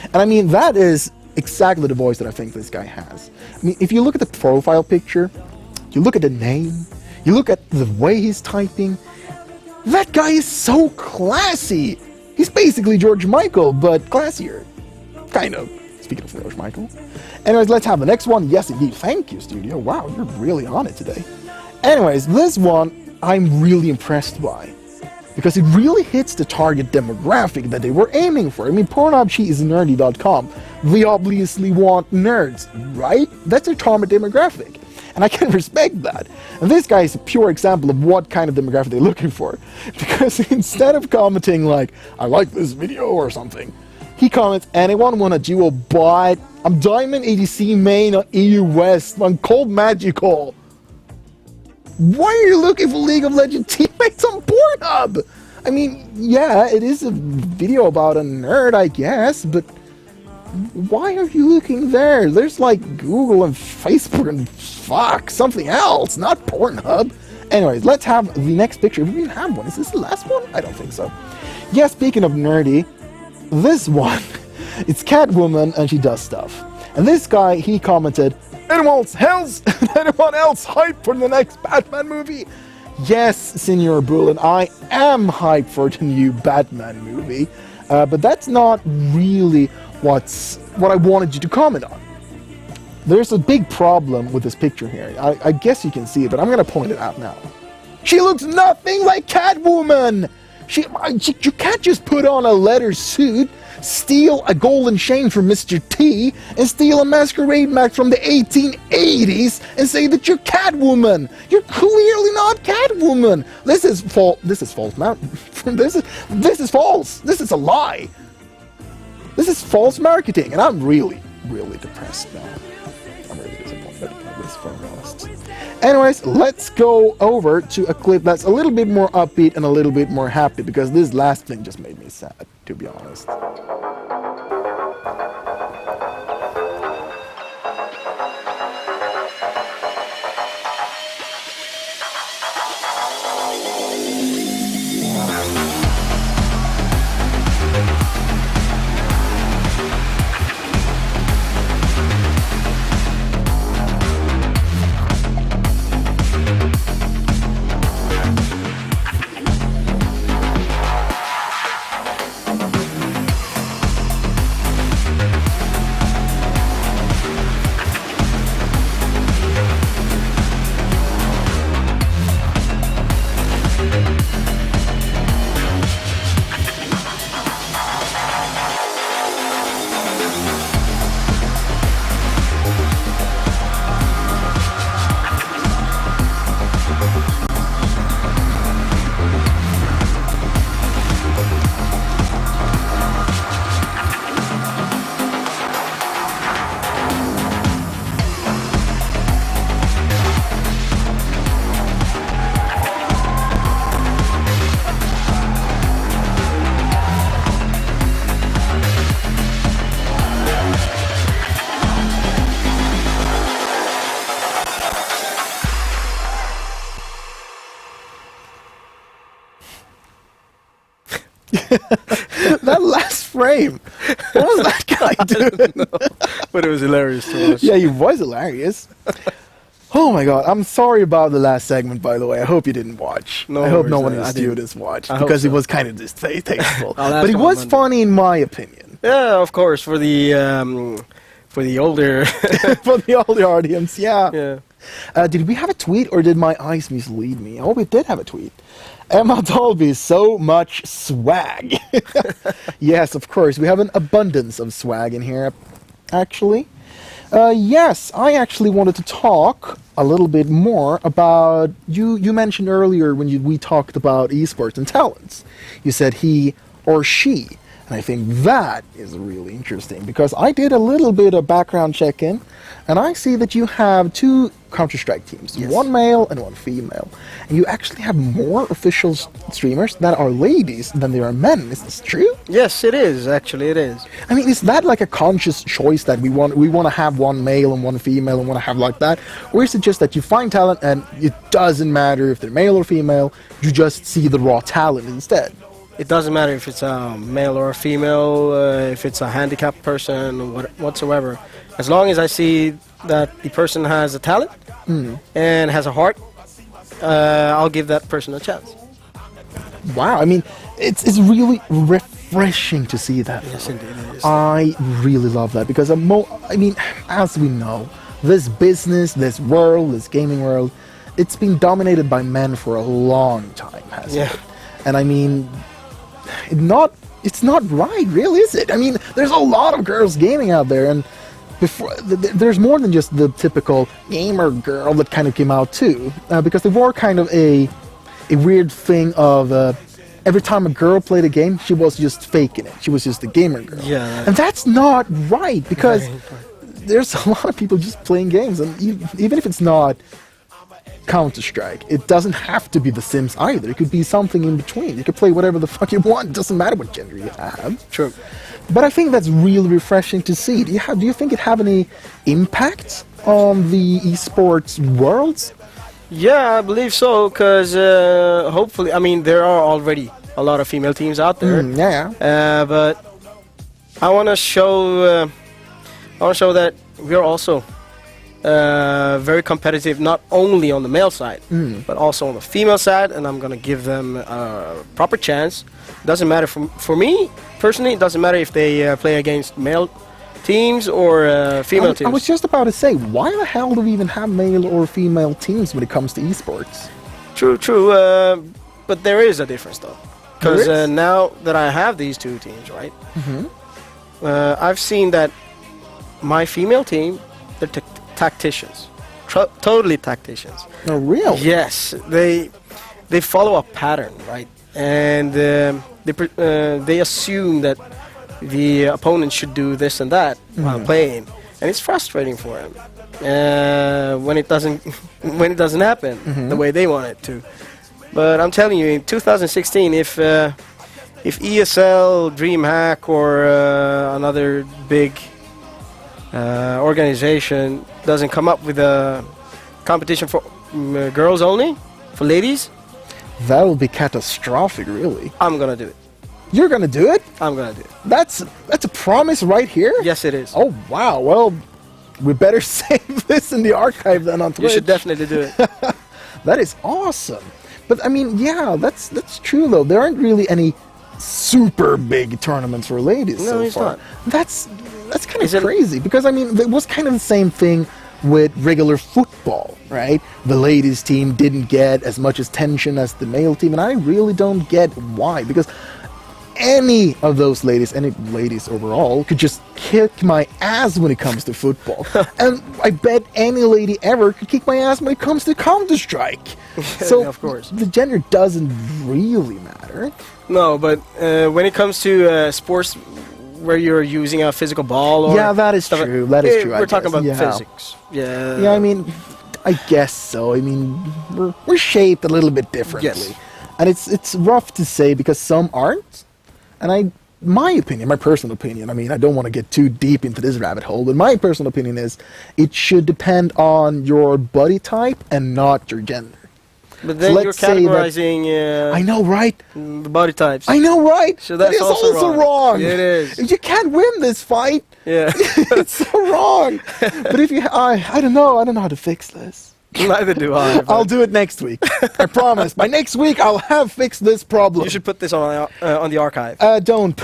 [SPEAKER 3] And I mean, that is exactly the voice that I think this guy has. I mean, if you look at the profile picture, you look at the name, you look at the way he's typing, that guy is so classy. He's basically George Michael, but classier. Kind of. Speaking of George Michael. Anyways, let's have the next one. Yes, indeed. Thank you, studio. Wow, you're really on it today. Anyways, this one I'm really impressed by. Because it really hits the target demographic that they were aiming for. I mean, pornhub.nerdy.com. They obviously want nerds, right? That's their target demographic. And I can respect that. And this guy is a pure example of what kind of demographic they're looking for. Because instead of commenting like, I like this video or something, he comments, anyone want a dual bot? I'm Diamond ADC main on EU West. I'm Cold Magical. Why are you looking for League of Legends teammates on Pornhub? I mean, yeah, it is a video about a nerd, I guess, but why are you looking there? There's like Google and Facebook and something else, not Pornhub. Anyways, let's have the next picture. We even have one. Is this the last one? I don't think so. Yeah, speaking of nerdy, this one, it's Catwoman and she does stuff. And this guy, he commented, anyone else hyped for the next Batman movie? Yes, Senor Bullen, I am hyped for the new Batman movie. But that's not really what I wanted you to comment on. There's a big problem with this picture here. I guess you can see it, but I'm going to point it out now. She looks nothing like Catwoman! You can't just put on a leather suit, steal a golden chain from Mr. T, and steal a masquerade mask from the 1880s and say that you're Catwoman. You're clearly not Catwoman. This is false. This is false. This is false. This is a lie. This is false marketing, and I'm really, really depressed now. I'm really disappointed by this for honest. Anyways, let's go over to a clip that's a little bit more upbeat and a little bit more happy, because this last thing just made me sad, to be honest. That last frame, what was that guy doing?
[SPEAKER 2] But it was hilarious to watch.
[SPEAKER 3] Yeah, he was hilarious. Oh my god, I'm sorry about the last segment, by the way. I hope you didn't watch.
[SPEAKER 2] No
[SPEAKER 3] I hope
[SPEAKER 2] worries,
[SPEAKER 3] no one in
[SPEAKER 2] I
[SPEAKER 3] the
[SPEAKER 2] didn't.
[SPEAKER 3] students watched,
[SPEAKER 2] I hope
[SPEAKER 3] because it
[SPEAKER 2] so.
[SPEAKER 3] was kind of distasteful.
[SPEAKER 2] I'll ask
[SPEAKER 3] But it
[SPEAKER 2] him
[SPEAKER 3] was
[SPEAKER 2] on Monday.
[SPEAKER 3] funny in my opinion.
[SPEAKER 2] Yeah, of course, for the older.
[SPEAKER 3] For the older audience, yeah.
[SPEAKER 2] Yeah.
[SPEAKER 3] Did we have a tweet or did my eyes mislead me? Oh, we did have a tweet. Emma Dolby, so much swag. Yes, of course. We have an abundance of swag in here, actually. Yes, I actually wanted to talk a little bit more about, you mentioned earlier when we talked about esports and talents. You said he or she. And I think that is really interesting because I did a little bit of background check-in and I see that you have 2 Counter-Strike teams,
[SPEAKER 2] yes.
[SPEAKER 3] 1 male and 1 female. And you actually have more official streamers that are ladies than there are men. Is this true?
[SPEAKER 2] Yes, it is. Actually, it is.
[SPEAKER 3] I mean, is that like a conscious choice that we want to have 1 male and 1 female and want to have like that? Or is it just that you find talent and it doesn't matter if they're male or female, you just see the raw talent instead?
[SPEAKER 2] It doesn't matter if it's a male or a female, if it's a handicapped person, whatsoever. As long as I see that the person has a talent and has a heart, I'll give that person a chance.
[SPEAKER 3] Wow, I mean, it's really refreshing to see that.
[SPEAKER 2] Yes, indeed it is.
[SPEAKER 3] I really love that because, I mean, as we know, this business, this world, this gaming world, it's been dominated by men for a long time, hasn't it? And I mean, it's not right, really, is it? I mean, there's a lot of girls gaming out there, and there's more than just the typical gamer girl that kind of came out too, because there were kind of a weird thing of every time a girl played a game, she was just faking it. She was just a gamer girl.
[SPEAKER 2] Yeah.
[SPEAKER 3] And that's not right, because there's a lot of people just playing games, and even if it's not Counter-Strike, it doesn't have to be The Sims either. It could be something in between. You could play whatever the fuck you want. It doesn't matter what gender you have.
[SPEAKER 2] True.
[SPEAKER 3] But I think that's really refreshing to see. Do you think it have any impact on the esports world?
[SPEAKER 2] Yeah, I believe so, because hopefully, I mean, there are already a lot of female teams out there. But I want to show that we're also very competitive, not only on the male side, but also on the female side, and I'm gonna give them a proper chance. Doesn't matter for me personally. It doesn't matter if they play against male teams or female teams.
[SPEAKER 3] I was just about to say, why the hell do we even have male or female teams when it comes to esports?
[SPEAKER 2] True. But there is a difference though, because now that I have these 2 teams, right? I've seen that my female team, they're tacticians, totally tacticians.
[SPEAKER 3] Oh, really?
[SPEAKER 2] Yes, they follow a pattern, right? And they assume that the opponent should do this and that while playing, and it's frustrating for them when it doesn't happen the way they want it to. But I'm telling you, in 2016, if ESL, DreamHack, or another big organization doesn't come up with a competition for girls only, for ladies,
[SPEAKER 3] that will be catastrophic, really.
[SPEAKER 2] I'm gonna do it.
[SPEAKER 3] You're gonna do it?
[SPEAKER 2] I'm gonna do it.
[SPEAKER 3] That's a promise right here?
[SPEAKER 2] Yes, it is.
[SPEAKER 3] Oh, wow. Well, we better save this in the archive then on Twitch.
[SPEAKER 2] You should definitely do it.
[SPEAKER 3] That is awesome. But I mean, yeah, that's true though. There aren't really any super big tournaments for ladies so far.
[SPEAKER 2] Not.
[SPEAKER 3] That's kind of crazy, because I mean, it was kind of the same thing with regular football, right? The ladies team didn't get as much attention as the male team, and I really don't get why, because any of those ladies, any ladies overall, could just kick my ass when it comes to football. And I bet any lady ever could kick my ass when it comes to Counter-Strike. So,
[SPEAKER 2] of course,
[SPEAKER 3] the gender doesn't really matter.
[SPEAKER 2] No, but when it comes to sports where you're using a physical ball, or
[SPEAKER 3] yeah, that is true. That is true.
[SPEAKER 2] We're talking about physics. Yeah.
[SPEAKER 3] Yeah, I mean, I guess so. I mean, we're shaped a little bit differently, and it's rough to say because some aren't. And my personal opinion, I mean, I don't want to get too deep into this rabbit hole, but my personal opinion is it should depend on your body type and not your gender.
[SPEAKER 2] But then you're categorizing...
[SPEAKER 3] I know, right?
[SPEAKER 2] The body types.
[SPEAKER 3] I know, right?
[SPEAKER 2] So that's
[SPEAKER 3] also wrong.
[SPEAKER 2] It is.
[SPEAKER 3] You can't win this fight.
[SPEAKER 2] Yeah.
[SPEAKER 3] It's so wrong. But if you... I don't know. I don't know how to fix this.
[SPEAKER 2] Neither do I.
[SPEAKER 3] I'll do it next week. I promise. By next week, I'll have fixed this problem.
[SPEAKER 2] You should put this on the archive.
[SPEAKER 3] Don't.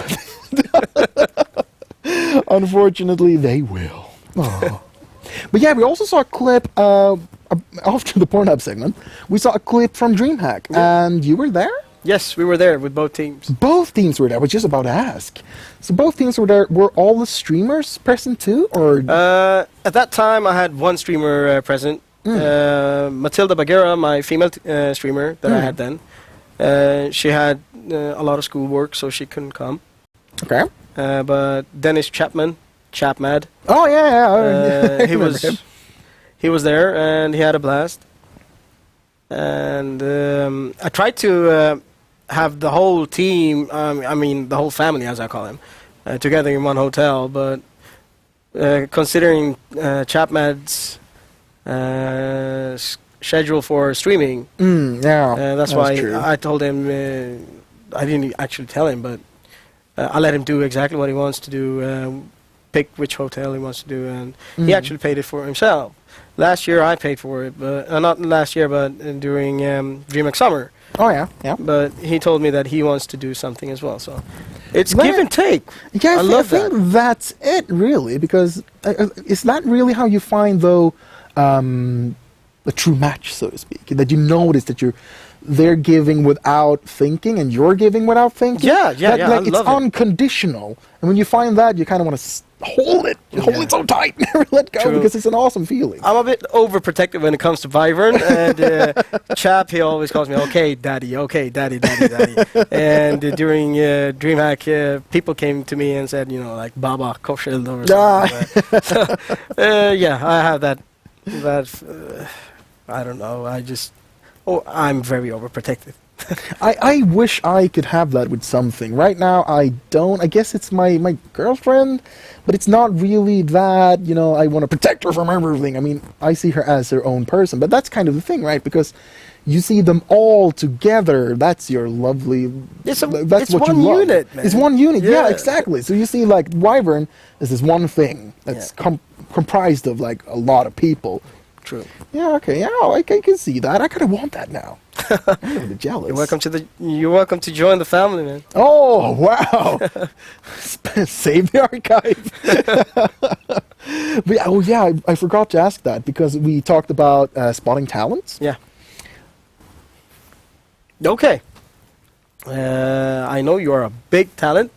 [SPEAKER 3] Unfortunately, they will. Aw. But yeah, we also saw a clip after the Pornhub segment. We saw a clip from DreamHack, and you were there?
[SPEAKER 2] Yes, we were there with both teams.
[SPEAKER 3] Both teams were there. I was just about to ask. So both teams were there. Were all the streamers present too, or?
[SPEAKER 2] At that time, I had one streamer present. Matilda Bagheera, my female streamer that I had then. She had a lot of schoolwork, so she couldn't come.
[SPEAKER 3] Okay.
[SPEAKER 2] But Dennis Chapman, Chapmad.
[SPEAKER 3] Oh yeah.
[SPEAKER 2] He was there, and he had a blast. And I tried to have the whole team, I mean the whole family, as I call him, together in one hotel. But considering Chapmad's schedule for streaming, that's why
[SPEAKER 3] true.
[SPEAKER 2] I told him. I didn't actually tell him, but I let him do exactly what he wants to do. Pick which hotel he wants to do, and he actually paid it for himself. Last year I paid for it, but not last year, but during DreamHack Summer.
[SPEAKER 3] Oh yeah.
[SPEAKER 2] But he told me that he wants to do something as well, so it's give and take.
[SPEAKER 3] Yeah,
[SPEAKER 2] I love
[SPEAKER 3] think that's it, really, because is that really how you find, though, a true match, so to speak? That you notice that they're giving without thinking, and you're giving without thinking.
[SPEAKER 2] Yeah.
[SPEAKER 3] Like, it's unconditional, and when you find that, you kind of want to hold it so tight, never let go, because it's an awesome feeling.
[SPEAKER 2] I'm a bit overprotective when it comes to Vyvern, and Chap, he always calls me, okay, daddy, daddy. And during DreamHack, people came to me and said, like Baba Korseld or something like that. So, yeah, I have that, I don't know, I'm very overprotective.
[SPEAKER 3] I wish I could have that with something. Right now, I don't. I guess it's my girlfriend, but it's not really that, I want to protect her from everything. I mean, I see her as her own person, but that's kind of the thing, right? Because you see them all together. That's your lovely.
[SPEAKER 2] It's
[SPEAKER 3] what
[SPEAKER 2] one
[SPEAKER 3] you love.
[SPEAKER 2] unit, man.
[SPEAKER 3] It's one unit. Yeah, exactly. So you see, like, Wyvern is this one thing that's comprised of like a lot of people.
[SPEAKER 2] True.
[SPEAKER 3] Yeah. Okay. Yeah. I can see that. I kind of want that now. I'm a bit jealous.
[SPEAKER 2] You're welcome to join the family, man.
[SPEAKER 3] Oh wow! Save the archive. But, I forgot to ask that because we talked about spotting talents.
[SPEAKER 2] Yeah. Okay. I know you are a big talent,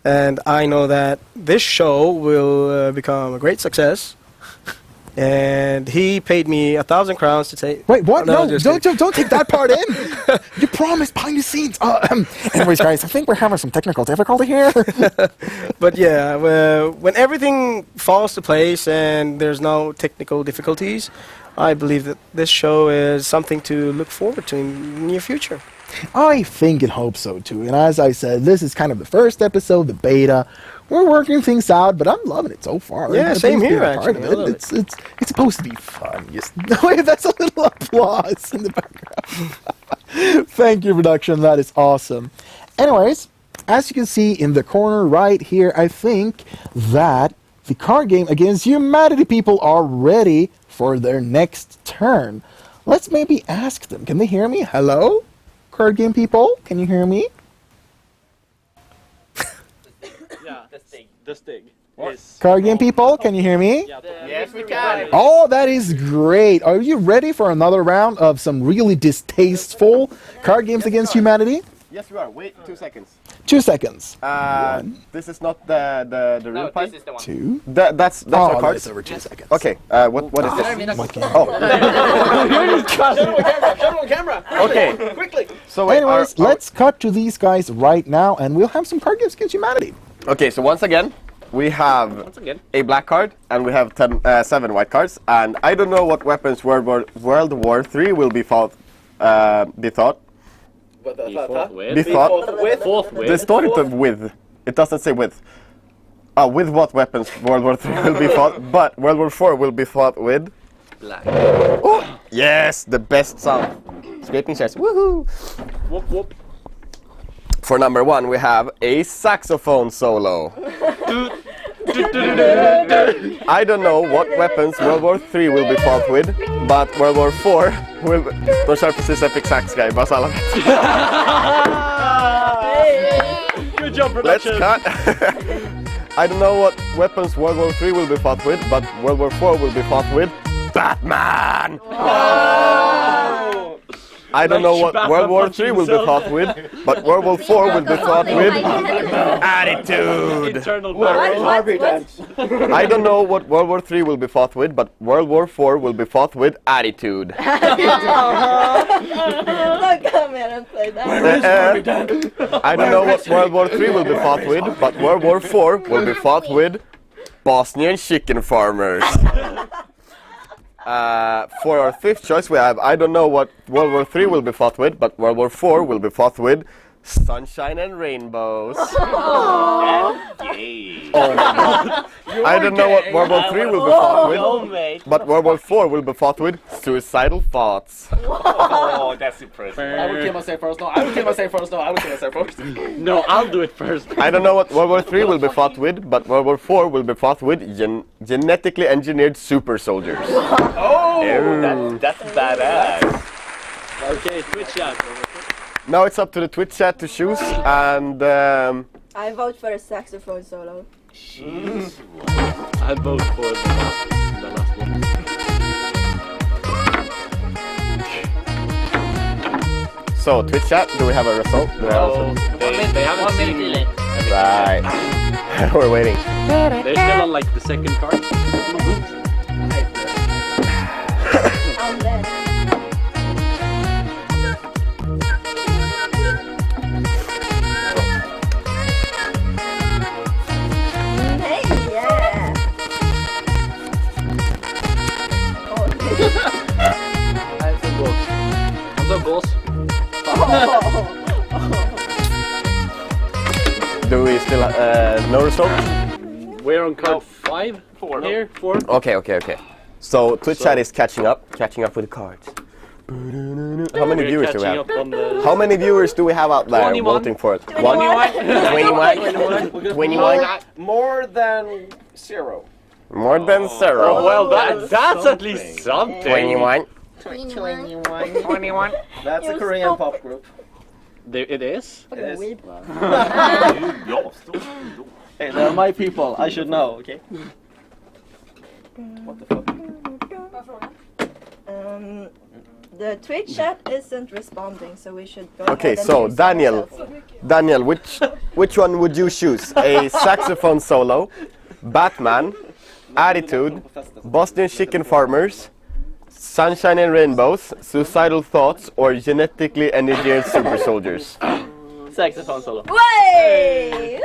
[SPEAKER 2] and I know that this show will become a great success. And he paid me 1,000 crowns to take.
[SPEAKER 3] Wait, what? No,
[SPEAKER 2] don't
[SPEAKER 3] take that part in. You promised behind the scenes. Anyways, guys, I think we're having some technical difficulty here.
[SPEAKER 2] But yeah, when everything falls to place and there's no technical difficulties, I believe that this show is something to look forward to in the near future.
[SPEAKER 3] I think and hope so too. And as I said, this is kind of the first episode, the beta. We're working things out, but I'm loving it so far.
[SPEAKER 2] Yeah, same here, actually.
[SPEAKER 3] It's supposed to be fun. That's a little applause in the background. Thank you, production. That is awesome. Anyways, as you can see in the corner right here, I think that the card game against humanity people are ready for their next turn. Let's maybe ask them. Can they hear me? Hello? Card game people? Can you hear me?
[SPEAKER 6] The Stig.
[SPEAKER 3] Card game people, can you hear me?
[SPEAKER 7] Yes, we can.
[SPEAKER 3] Oh, that is great. Are you ready for another round of some really distasteful card games against humanity?
[SPEAKER 4] Yes, we are. Wait 2 seconds.
[SPEAKER 3] 2 seconds.
[SPEAKER 4] This is not the real pipe.
[SPEAKER 5] This is the one.
[SPEAKER 3] 2.
[SPEAKER 4] That's our cards.
[SPEAKER 3] That's over 2 seconds.
[SPEAKER 4] Okay. What is this? Oh.
[SPEAKER 5] Show them on camera.
[SPEAKER 4] Okay.
[SPEAKER 5] Quickly.
[SPEAKER 4] So wait,
[SPEAKER 3] Anyways, let's cut to these guys right now, and we'll have some card games against humanity.
[SPEAKER 4] Okay, so once again, we have a black card, and we have 7 white cards, and I don't know what weapons World War III will be thought. They started with. It doesn't say with. With what weapons World War III will be fought, but World War IV will be fought with.
[SPEAKER 5] Black.
[SPEAKER 4] Oh, yes, the best sound. Scraping chairs. Woohoo!
[SPEAKER 5] Whoop whoop.
[SPEAKER 4] For number 1, we have a saxophone solo. I don't know what weapons World War III will be fought with, but World War IV will... De kör precis Epic Sax-grej, bara så alla vet.
[SPEAKER 6] Good job,
[SPEAKER 4] Let's
[SPEAKER 6] production.
[SPEAKER 4] cut. I don't know what weapons World War III will be fought with, but World War IV will be fought with Batman! I don't know what World War III will be fought with, but World War IV will be fought with attitude. I don't know what World War III will be fought with, but World War IV will be fought with attitude.
[SPEAKER 8] Don't come here and say that.
[SPEAKER 4] I don't know what World War III will be fought with, but World War IV will be fought with Bosnian chicken farmers. For our fifth choice, we have I don't know what World War III will be fought with, but World War IV will be fought with sunshine and rainbows. I don't know what World War III will be fought with, but World War IV will be fought with suicidal thoughts.
[SPEAKER 7] Oh, that's impressive.
[SPEAKER 5] I will kill myself first. No, I will kill myself first. No, I will kill myself first.
[SPEAKER 6] No, I'll do it first.
[SPEAKER 4] I don't know what World War III will be fought with, but World War IV will be fought with genetically engineered super soldiers.
[SPEAKER 7] Oh, that's badass.
[SPEAKER 6] Okay, Twitch chat.
[SPEAKER 4] Now it's up to the Twitch chat to choose, and
[SPEAKER 8] I vote for a saxophone solo.
[SPEAKER 6] I vote for the last one.
[SPEAKER 4] so Twitch chat, do we have a result? Do we have a result?
[SPEAKER 6] They haven't seen it.
[SPEAKER 4] Right. We're waiting.
[SPEAKER 6] They're still on like the second card.
[SPEAKER 8] I'm dead. Hey, yeah.
[SPEAKER 6] I'm so goals.
[SPEAKER 4] Do we still no result?
[SPEAKER 6] We're on card 5 here. 4.
[SPEAKER 4] Okay. So Twitch chat is catching up with the cards. How many viewers do we have? How many viewers do we have out there
[SPEAKER 6] 21.
[SPEAKER 4] voting for it?
[SPEAKER 8] 21.
[SPEAKER 4] 21.
[SPEAKER 5] More than 0.
[SPEAKER 4] More than 0.
[SPEAKER 6] Oh, well, that's at least something.
[SPEAKER 4] 21.
[SPEAKER 5] 21. That's a Korean pop group.
[SPEAKER 6] It is?
[SPEAKER 5] Yes.
[SPEAKER 8] Weed.
[SPEAKER 5] Hey, they're my people. I should know, okay? What the fuck?
[SPEAKER 8] The Twitch chat isn't responding, so we should go
[SPEAKER 4] Okay,
[SPEAKER 8] ahead and
[SPEAKER 4] so
[SPEAKER 8] choose
[SPEAKER 4] Daniel, which one would you choose? A saxophone solo, Batman, attitude, Bosnian chicken farmers, sunshine and rainbows, suicidal thoughts, or genetically engineered super soldiers?
[SPEAKER 5] Saxophone solo.
[SPEAKER 8] Way!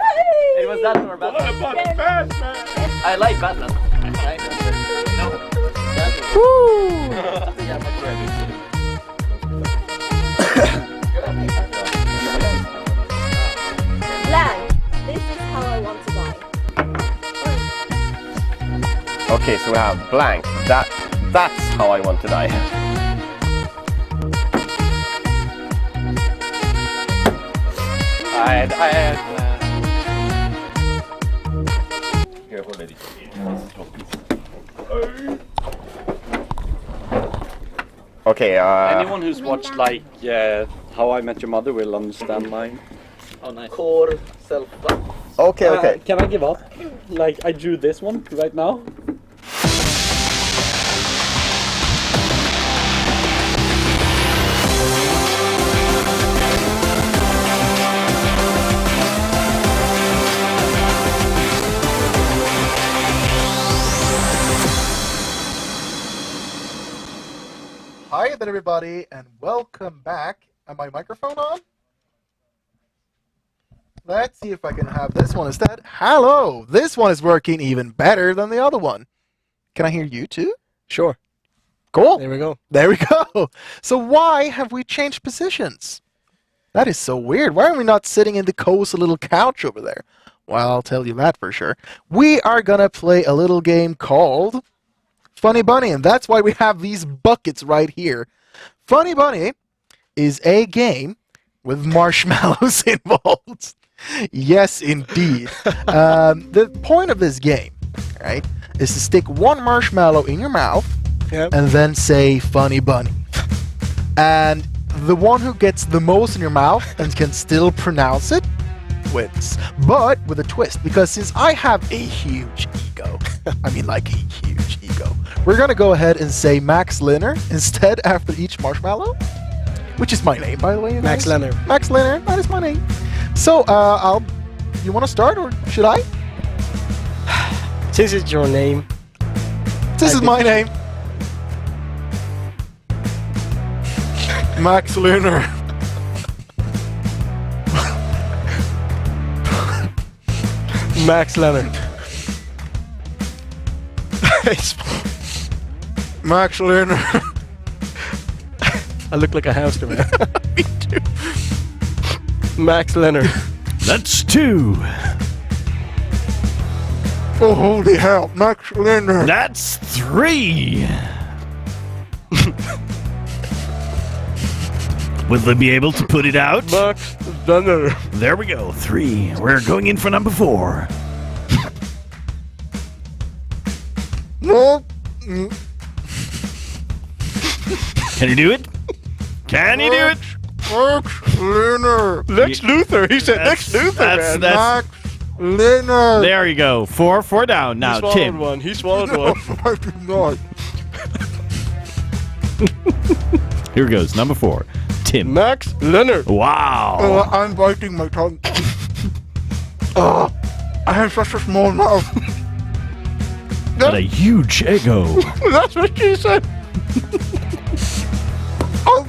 [SPEAKER 5] It was that or Batman. I like Batman.
[SPEAKER 8] Blank. This is how I want to die.
[SPEAKER 4] Okay, so we have blank. That's how I want to die. Okay,
[SPEAKER 6] Anyone who's watched like How I Met Your Mother will understand mine.
[SPEAKER 5] Oh, nice. Korseld.
[SPEAKER 4] okay.
[SPEAKER 6] Can I give up? Like I drew this one right now.
[SPEAKER 1] Hi there, everybody, and welcome back. Am my microphone on? Let's see if I can have this one instead. Hello! This one is working even better than the other one. Can I hear you too?
[SPEAKER 2] Sure.
[SPEAKER 1] Cool.
[SPEAKER 2] There we go.
[SPEAKER 1] There we go. So why have we changed positions? That is so weird. Why are we not sitting in the cozy little couch over there? Well, I'll tell you that for sure. We are gonna play a little game called Funny Bunny, and that's why we have these buckets right here. Funny Bunny is a game with marshmallows involved. Yes, indeed. The point of this game, right, is to stick one marshmallow in your mouth and then say Funny Bunny. And the one who gets the most in your mouth and can still pronounce it
[SPEAKER 3] wins, but with a twist, because since I have a huge ego, I mean like a huge ego, we're gonna go ahead and say Max Linner instead after each marshmallow, which is my name, by the way. You
[SPEAKER 2] Max
[SPEAKER 3] guys.
[SPEAKER 2] Linner.
[SPEAKER 3] Max Linner, that is my name. So, you want to start, or should I?
[SPEAKER 2] Since it's your name.
[SPEAKER 3] This is my name. Max Linner.
[SPEAKER 2] Max Leonard.
[SPEAKER 3] Max Linner.
[SPEAKER 2] I look like a hamster, man.
[SPEAKER 3] Me too.
[SPEAKER 2] Max Leonard.
[SPEAKER 9] That's 2.
[SPEAKER 3] Oh, holy hell. Max Linner.
[SPEAKER 9] That's 3. Will they be able to put it out?
[SPEAKER 2] Max Leonard.
[SPEAKER 9] There we go. 3. We're going in for number 4.
[SPEAKER 3] No.
[SPEAKER 9] Can you do it? Can you do it?
[SPEAKER 3] Max Linner.
[SPEAKER 2] Lex Luthor. He said Lex Luthor, man.
[SPEAKER 3] Max Linner.
[SPEAKER 9] There you go. 4 down. Now,
[SPEAKER 2] He swallowed
[SPEAKER 9] Tim.
[SPEAKER 2] one. He swallowed one.
[SPEAKER 3] I did not.
[SPEAKER 9] Here goes. Number 4. Tim.
[SPEAKER 2] Max Leonard.
[SPEAKER 9] Wow.
[SPEAKER 3] I'm biting my tongue. Oh, I have such a small mouth.
[SPEAKER 9] What a huge ego.
[SPEAKER 2] That's what she said.
[SPEAKER 3] I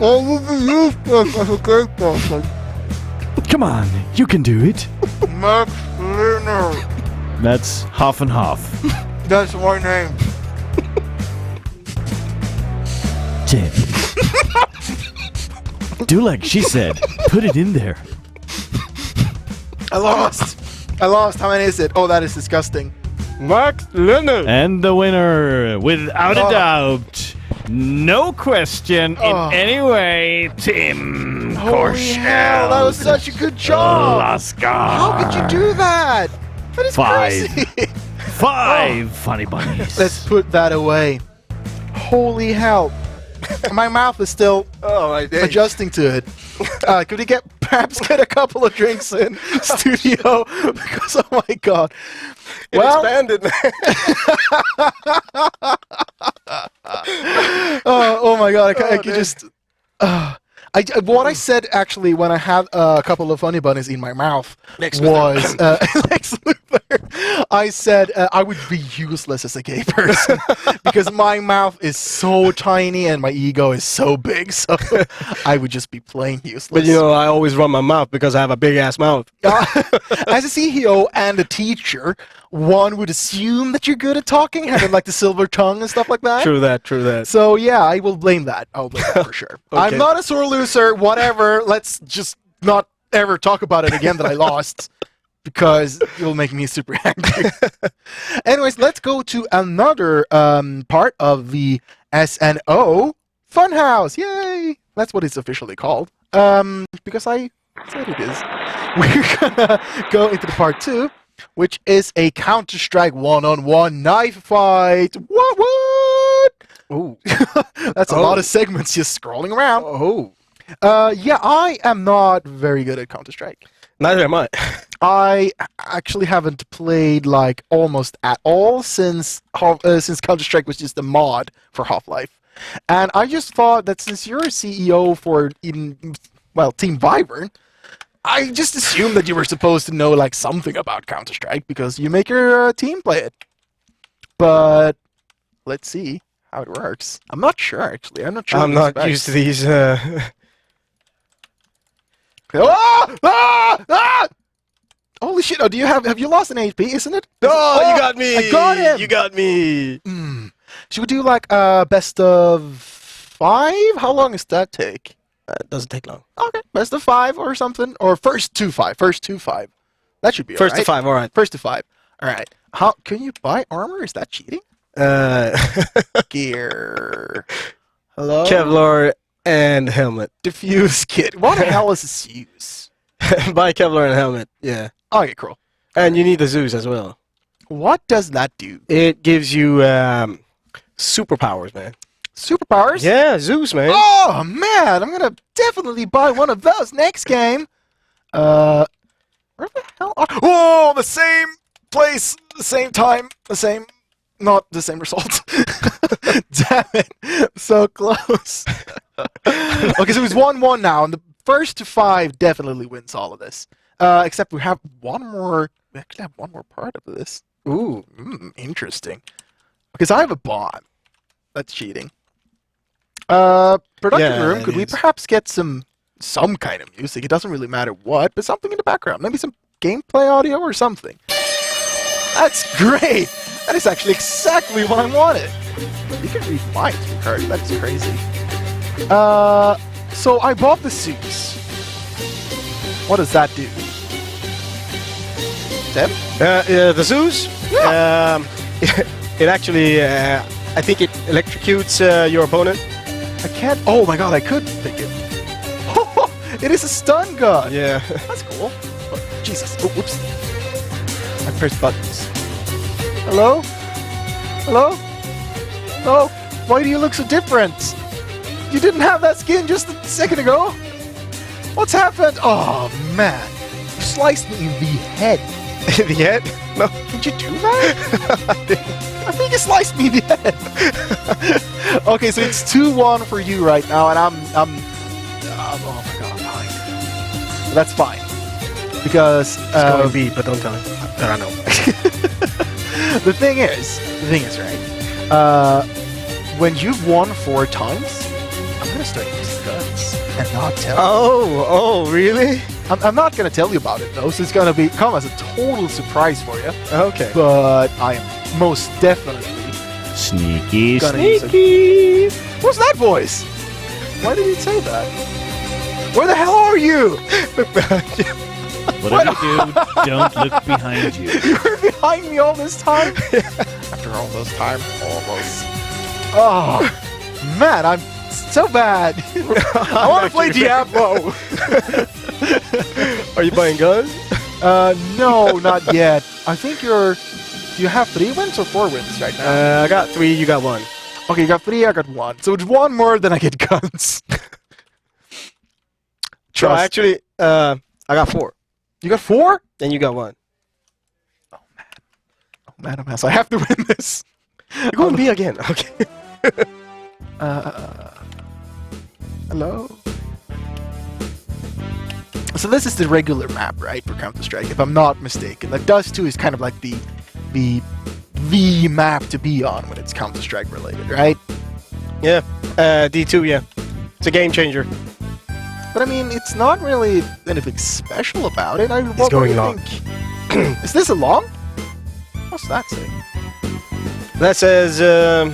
[SPEAKER 3] will be useless as a cake person.
[SPEAKER 9] Come on. You can do it.
[SPEAKER 3] Max Linner.
[SPEAKER 9] That's half and half.
[SPEAKER 3] That's my name.
[SPEAKER 9] Tim. Do like she said. Put it in there.
[SPEAKER 3] I lost. How many is it? Oh, that is disgusting.
[SPEAKER 2] Max Leonard.
[SPEAKER 9] And the winner, without a doubt, no question in any way, Tim
[SPEAKER 3] Holy hell, that was such a good job.
[SPEAKER 9] Laskar.
[SPEAKER 3] How could you do that? That is
[SPEAKER 9] 5.
[SPEAKER 3] crazy.
[SPEAKER 9] 5 funny bunnies.
[SPEAKER 3] Let's put that away. Holy hell. My mouth is still adjusting to it. Could we perhaps get a couple of drinks in studio? Because, oh my god.
[SPEAKER 2] It expanded, man.
[SPEAKER 3] Oh my god, I could just... what I said actually when I had a couple of funny bunnies in my mouth was Lex Luthor. I said I would be useless as a gay person because my mouth is so tiny and my ego is so big, so I would just be plain useless.
[SPEAKER 2] But you know, I always run my mouth because I have a big ass mouth.
[SPEAKER 3] As a CEO and a teacher, one would assume that you're good at talking, having like the silver tongue and stuff like that.
[SPEAKER 2] True that, true that.
[SPEAKER 3] So yeah, I will blame that. I'll blame that for sure.
[SPEAKER 2] Okay.
[SPEAKER 3] I'm not a sore loser, whatever. Let's just not ever talk about it again that I lost, because you'll make me super angry. Anyways, let's go to another part of the SNO Funhouse. Yay! That's what it's officially called. Because I said it is. We're gonna go into the part 2, which is a Counter-Strike one-on-one knife fight. What? Ooh. That's a lot of segments just scrolling around.
[SPEAKER 2] Oh.
[SPEAKER 3] Yeah, I am not very good at Counter-Strike.
[SPEAKER 2] Neither am I.
[SPEAKER 3] I actually haven't played like almost at all since Counter-Strike was just a mod for Half-Life. And I just thought that since you're a CEO for Team Wyvern, I just assumed that you were supposed to know like something about Counter-Strike because you make your team play it. But let's see how it works. I'm not sure actually. I'm not sure.
[SPEAKER 2] I'm not used to these.
[SPEAKER 3] Holy shit! Oh, have you lost an HP? Isn't it?
[SPEAKER 2] Oh, you got me!
[SPEAKER 3] I got him.
[SPEAKER 2] You got me.
[SPEAKER 3] Should we do like best of 5? How long does that take?
[SPEAKER 2] It doesn't take long.
[SPEAKER 3] Okay, best of 5 or something, or first to 5. First to 5. That should be
[SPEAKER 2] First
[SPEAKER 3] alright.
[SPEAKER 2] to 5. All right.
[SPEAKER 3] First to 5. All right. How can you buy armor? Is that cheating? Gear. Hello.
[SPEAKER 2] Kevlar and helmet.
[SPEAKER 3] Diffuse kit. What the hell is this use?
[SPEAKER 2] Buy Kevlar and helmet. Yeah.
[SPEAKER 3] Okay, cool.
[SPEAKER 2] And you need the Zeus as well.
[SPEAKER 3] What does that do?
[SPEAKER 2] It gives you superpowers, man.
[SPEAKER 3] Superpowers?
[SPEAKER 2] Yeah, Zeus, man.
[SPEAKER 3] Oh man, I'm gonna definitely buy one of those next game. Where the hell are... Oh, the same place, the same time, the same... Not the same result. Damn it. So close. Okay, so it's 1-1 now, and the first to 5 definitely wins all of this. Except we have one more... We actually have one more part of this. Ooh, interesting. Because I have a bomb. That's cheating. Production room, could we perhaps get some kind of music? It doesn't really matter what, but something in the background. Maybe some gameplay audio or something. That's great! That is actually exactly what I wanted. You can read minds, Ricardo. That's crazy. So I bought the suits. What does that do? Tim?
[SPEAKER 2] The zoos?
[SPEAKER 3] Yeah.
[SPEAKER 2] It actually, I think it electrocutes your opponent.
[SPEAKER 3] I can't... Oh my god, I could pick it. It is a stun gun!
[SPEAKER 2] Yeah.
[SPEAKER 3] That's cool. Oh, Jesus. Oh, whoops. I pressed buttons. Hello? Hello? Hello? Why do you look so different? You didn't have that skin just a second ago? What's happened? Oh, man. You sliced me in the head.
[SPEAKER 2] The head? No.
[SPEAKER 3] Did you do that? I think you sliced me in the head. Okay, so it's 2-1 for you right now, and I'm oh my god, I'm behind. That's fine. Because...
[SPEAKER 2] It's going to be, but don't tell him. I don't know.
[SPEAKER 3] The thing is, right? When you've won 4 times, I'm gonna start using guns and not tell you.
[SPEAKER 2] Oh, really?
[SPEAKER 3] I'm not gonna tell you about it though, so it's gonna come as a total surprise for you.
[SPEAKER 2] Okay.
[SPEAKER 3] But I am most definitely
[SPEAKER 9] Sneaky,
[SPEAKER 3] gonna use it.
[SPEAKER 9] sneaky.
[SPEAKER 3] What's that voice? Why did he say that? Where the hell are you?
[SPEAKER 9] Whatever you do, don't look behind you.
[SPEAKER 3] You were behind me all this time? After all this time, almost. Oh, man, I'm so bad. I want to play Diablo.
[SPEAKER 2] Are you buying guns?
[SPEAKER 3] No, not yet. I think do you have 3 wins or 4 wins right now?
[SPEAKER 2] I got 3, you got 1.
[SPEAKER 3] Okay, you got 3, I got 1. So it's 1 more than I get guns.
[SPEAKER 2] So actually, I got 4.
[SPEAKER 3] You got 4?
[SPEAKER 2] And you got 1.
[SPEAKER 3] Oh man, oh, so I have to win this.
[SPEAKER 2] You're going to be again. Okay.
[SPEAKER 3] Hello? So this is the regular map, right, for Counter-Strike, if I'm not mistaken. Like, Dust 2 is kind of like the map to be on when it's Counter-Strike related, right?
[SPEAKER 2] Yeah. D2, yeah. It's a game changer.
[SPEAKER 3] But I mean, it's not really anything special about it.
[SPEAKER 2] It's going long.
[SPEAKER 3] Is this a long? What's that say?
[SPEAKER 2] That says, I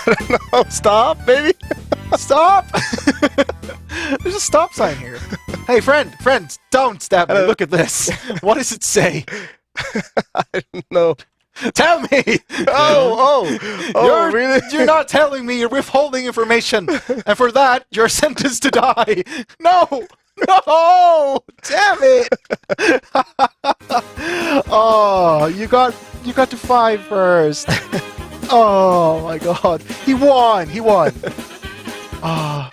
[SPEAKER 2] don't know. Stop, baby.
[SPEAKER 3] Stop! There's a stop sign here. Hey, friend, don't stab me. Look at this. What does it say?
[SPEAKER 2] I don't know.
[SPEAKER 3] Tell me!
[SPEAKER 2] Oh, really?
[SPEAKER 3] You're not telling me. You're withholding information. And for that, you're sentenced to die. No! No! Damn it! Oh, you got to 5 first. Oh my god. He won! Ah.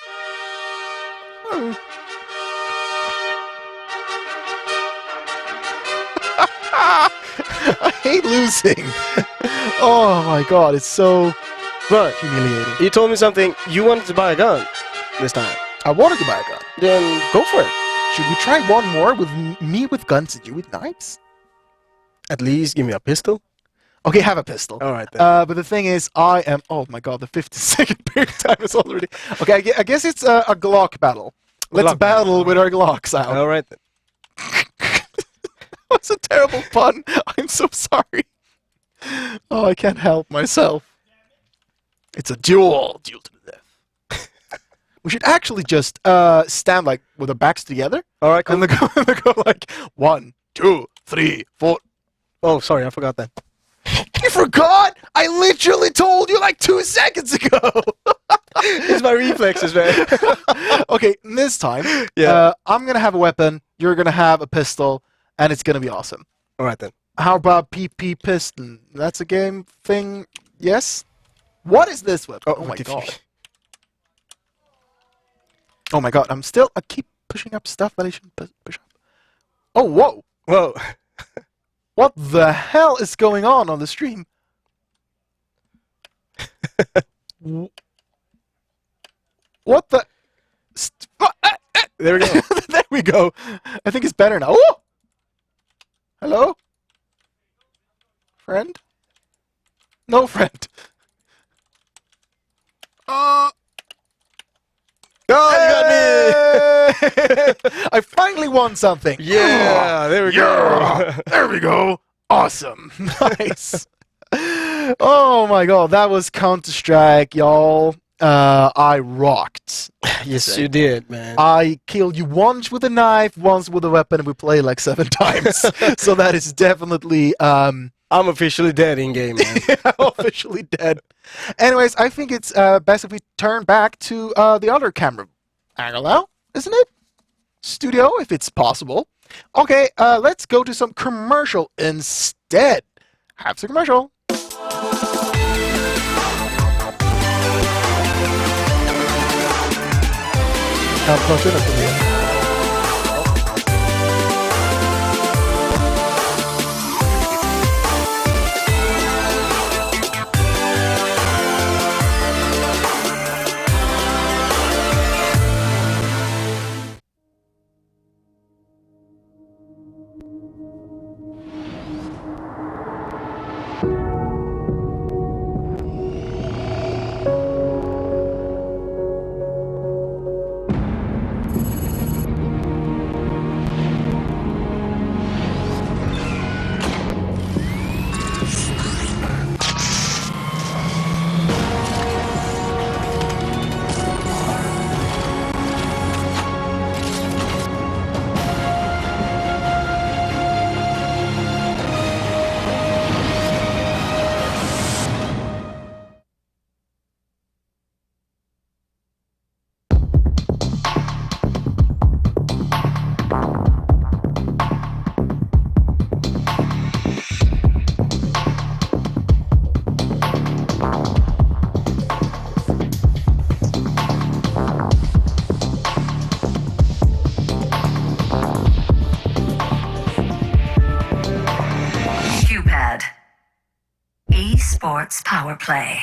[SPEAKER 3] I hate losing. Oh my god, it's so humiliating.
[SPEAKER 2] You told me something. You wanted to buy a gun this time.
[SPEAKER 3] I wanted to buy a gun.
[SPEAKER 2] Then go for it.
[SPEAKER 3] Should we try one more with me with guns and you with knives?
[SPEAKER 2] At least give me a pistol.
[SPEAKER 3] Okay, have a pistol.
[SPEAKER 2] All right then.
[SPEAKER 3] But the thing is, I am... Oh my god, the 50-second period time is already... Okay, I guess it's a Glock battle. Let's battle with our Glocks out.
[SPEAKER 2] All right then.
[SPEAKER 3] That's a terrible pun. I'm so sorry. Oh, I can't help myself. It's a duel. Duel to the death. We should actually just stand like with our backs together.
[SPEAKER 2] All right, cool.
[SPEAKER 3] And they go like 1, 2, 3, 4.
[SPEAKER 2] Oh, sorry, I forgot that.
[SPEAKER 3] You forgot? I literally told you like 2 seconds ago.
[SPEAKER 2] It's my reflexes, man.
[SPEAKER 3] Okay, this time,
[SPEAKER 2] yeah.
[SPEAKER 3] I'm gonna have a weapon. You're gonna have a pistol, and it's gonna be awesome.
[SPEAKER 2] All right then.
[SPEAKER 3] How about PP Piston? That's a game thing. Yes. What is this weapon? Oh my god. Oh my god. I keep pushing up stuff that I shouldn't push up. Oh, whoa!
[SPEAKER 2] Whoa.
[SPEAKER 3] What the hell is going on the stream? What the?
[SPEAKER 2] There we go.
[SPEAKER 3] There we go. I think it's better now. Oh! Hello? Friend? No friend.
[SPEAKER 2] Oh, you got me!
[SPEAKER 3] I finally won something.
[SPEAKER 2] Yeah, there we go.
[SPEAKER 3] There we go. Awesome. Nice. Oh my god, that was Counter-Strike, y'all. I rocked.
[SPEAKER 2] Yes, you did, man.
[SPEAKER 3] I killed you once with a knife, once with a weapon, and we played like 7 times. So that is definitely...
[SPEAKER 2] I'm officially dead in game, man.
[SPEAKER 3] officially dead. Anyways, I think it's best if we turn back to the other camera angle now, isn't it? Studio, if it's possible. Okay, let's go to some commercial instead. Have some commercial. Can't punch in it for me.
[SPEAKER 10] QPAD. Esports Power Play.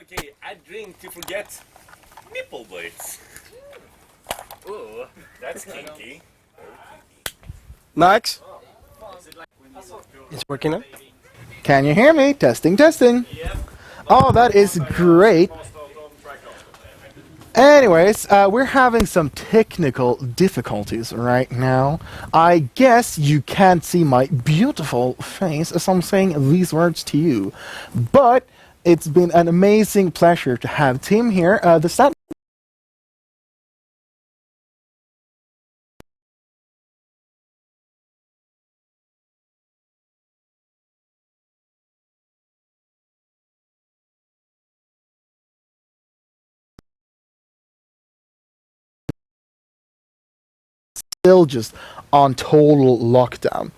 [SPEAKER 7] Okay, I drink to forget nipple bites. Ooh, that's kinky.
[SPEAKER 2] Max? It's working now?
[SPEAKER 3] Can you hear me? Testing, testing. Oh, that is great. Anyways, we're having some technical difficulties right now. I guess you can't see my beautiful face as I'm saying these words to you. But it's been an amazing pleasure to have Tim here. The stat still just on total lockdown.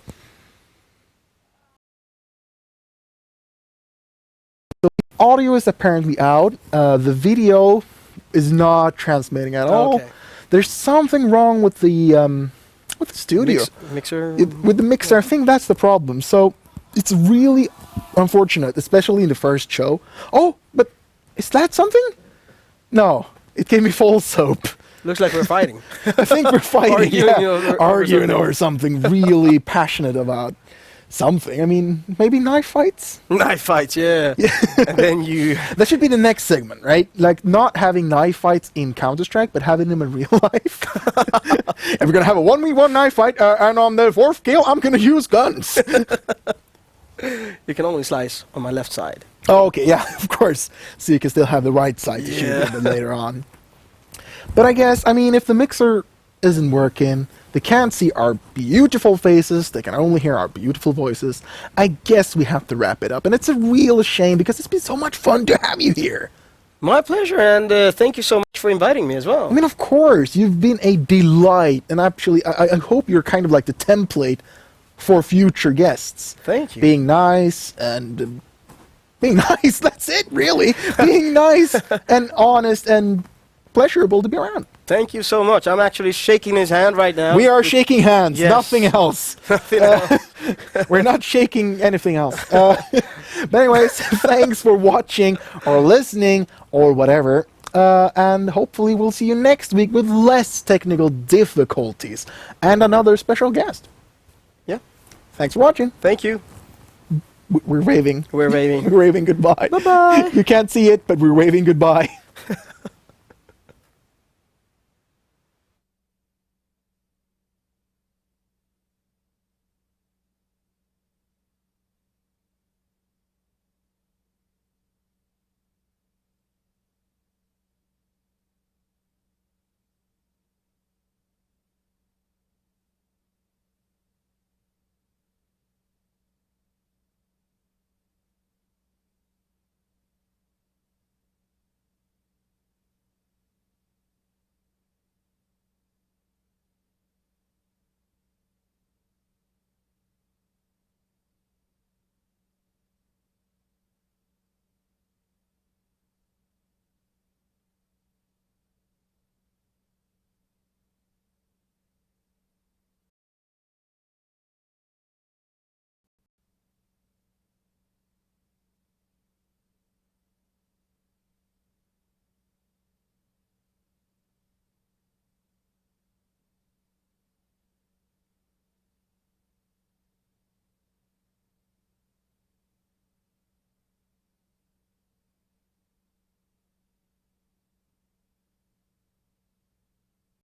[SPEAKER 3] The audio is apparently out. The video is not transmitting at all.
[SPEAKER 2] Okay.
[SPEAKER 3] There's something wrong with the studio.
[SPEAKER 2] Mixer?
[SPEAKER 3] With the mixer, I think that's the problem. So it's really unfortunate, especially in the first show. Oh, but is that something? No, it gave me false soap.
[SPEAKER 2] Looks like we're fighting.
[SPEAKER 3] I think we're fighting,
[SPEAKER 2] Arguing
[SPEAKER 3] yeah.
[SPEAKER 2] over
[SPEAKER 3] Arguing
[SPEAKER 2] something.
[SPEAKER 3] over something really passionate about. something. I mean, maybe knife fights?
[SPEAKER 2] Knife fights, yeah. And then you...
[SPEAKER 3] That should be the next segment, right? Like, not having knife fights in Counter-Strike, but having them in real life. And we're going to have a 1v1 knife fight, and on the 4th kill, I'm going to use guns.
[SPEAKER 2] You can only slice on my left side.
[SPEAKER 3] Oh, okay, yeah, of course. So you can still have the right side to shoot with later on. But I guess, I mean, if the mixer isn't working, they can't see our beautiful faces, they can only hear our beautiful voices, I guess we have to wrap it up. And it's a real shame because it's been so much fun to have you here.
[SPEAKER 2] My pleasure, and thank you so much for inviting me as well.
[SPEAKER 3] I mean, of course, you've been a delight, and actually, I hope you're kind of like the template for future guests.
[SPEAKER 2] Thank you.
[SPEAKER 3] Being nice and... being nice, that's it, really. Being nice and honest and pleasurable to be around.
[SPEAKER 2] Thank you so much. I'm actually shaking his hand right now.
[SPEAKER 3] We are shaking hands,
[SPEAKER 2] Yes.
[SPEAKER 3] nothing else.
[SPEAKER 2] Nothing else.
[SPEAKER 3] We're not shaking anything else. But anyways, thanks for watching or listening or whatever. And hopefully we'll see you next week with less technical difficulties and another special guest.
[SPEAKER 2] Yeah.
[SPEAKER 3] Thanks for watching.
[SPEAKER 2] Thank you.
[SPEAKER 3] We're waving.
[SPEAKER 2] We're waving.
[SPEAKER 3] We're waving goodbye.
[SPEAKER 2] Bye-bye.
[SPEAKER 3] You can't see it, but we're waving goodbye.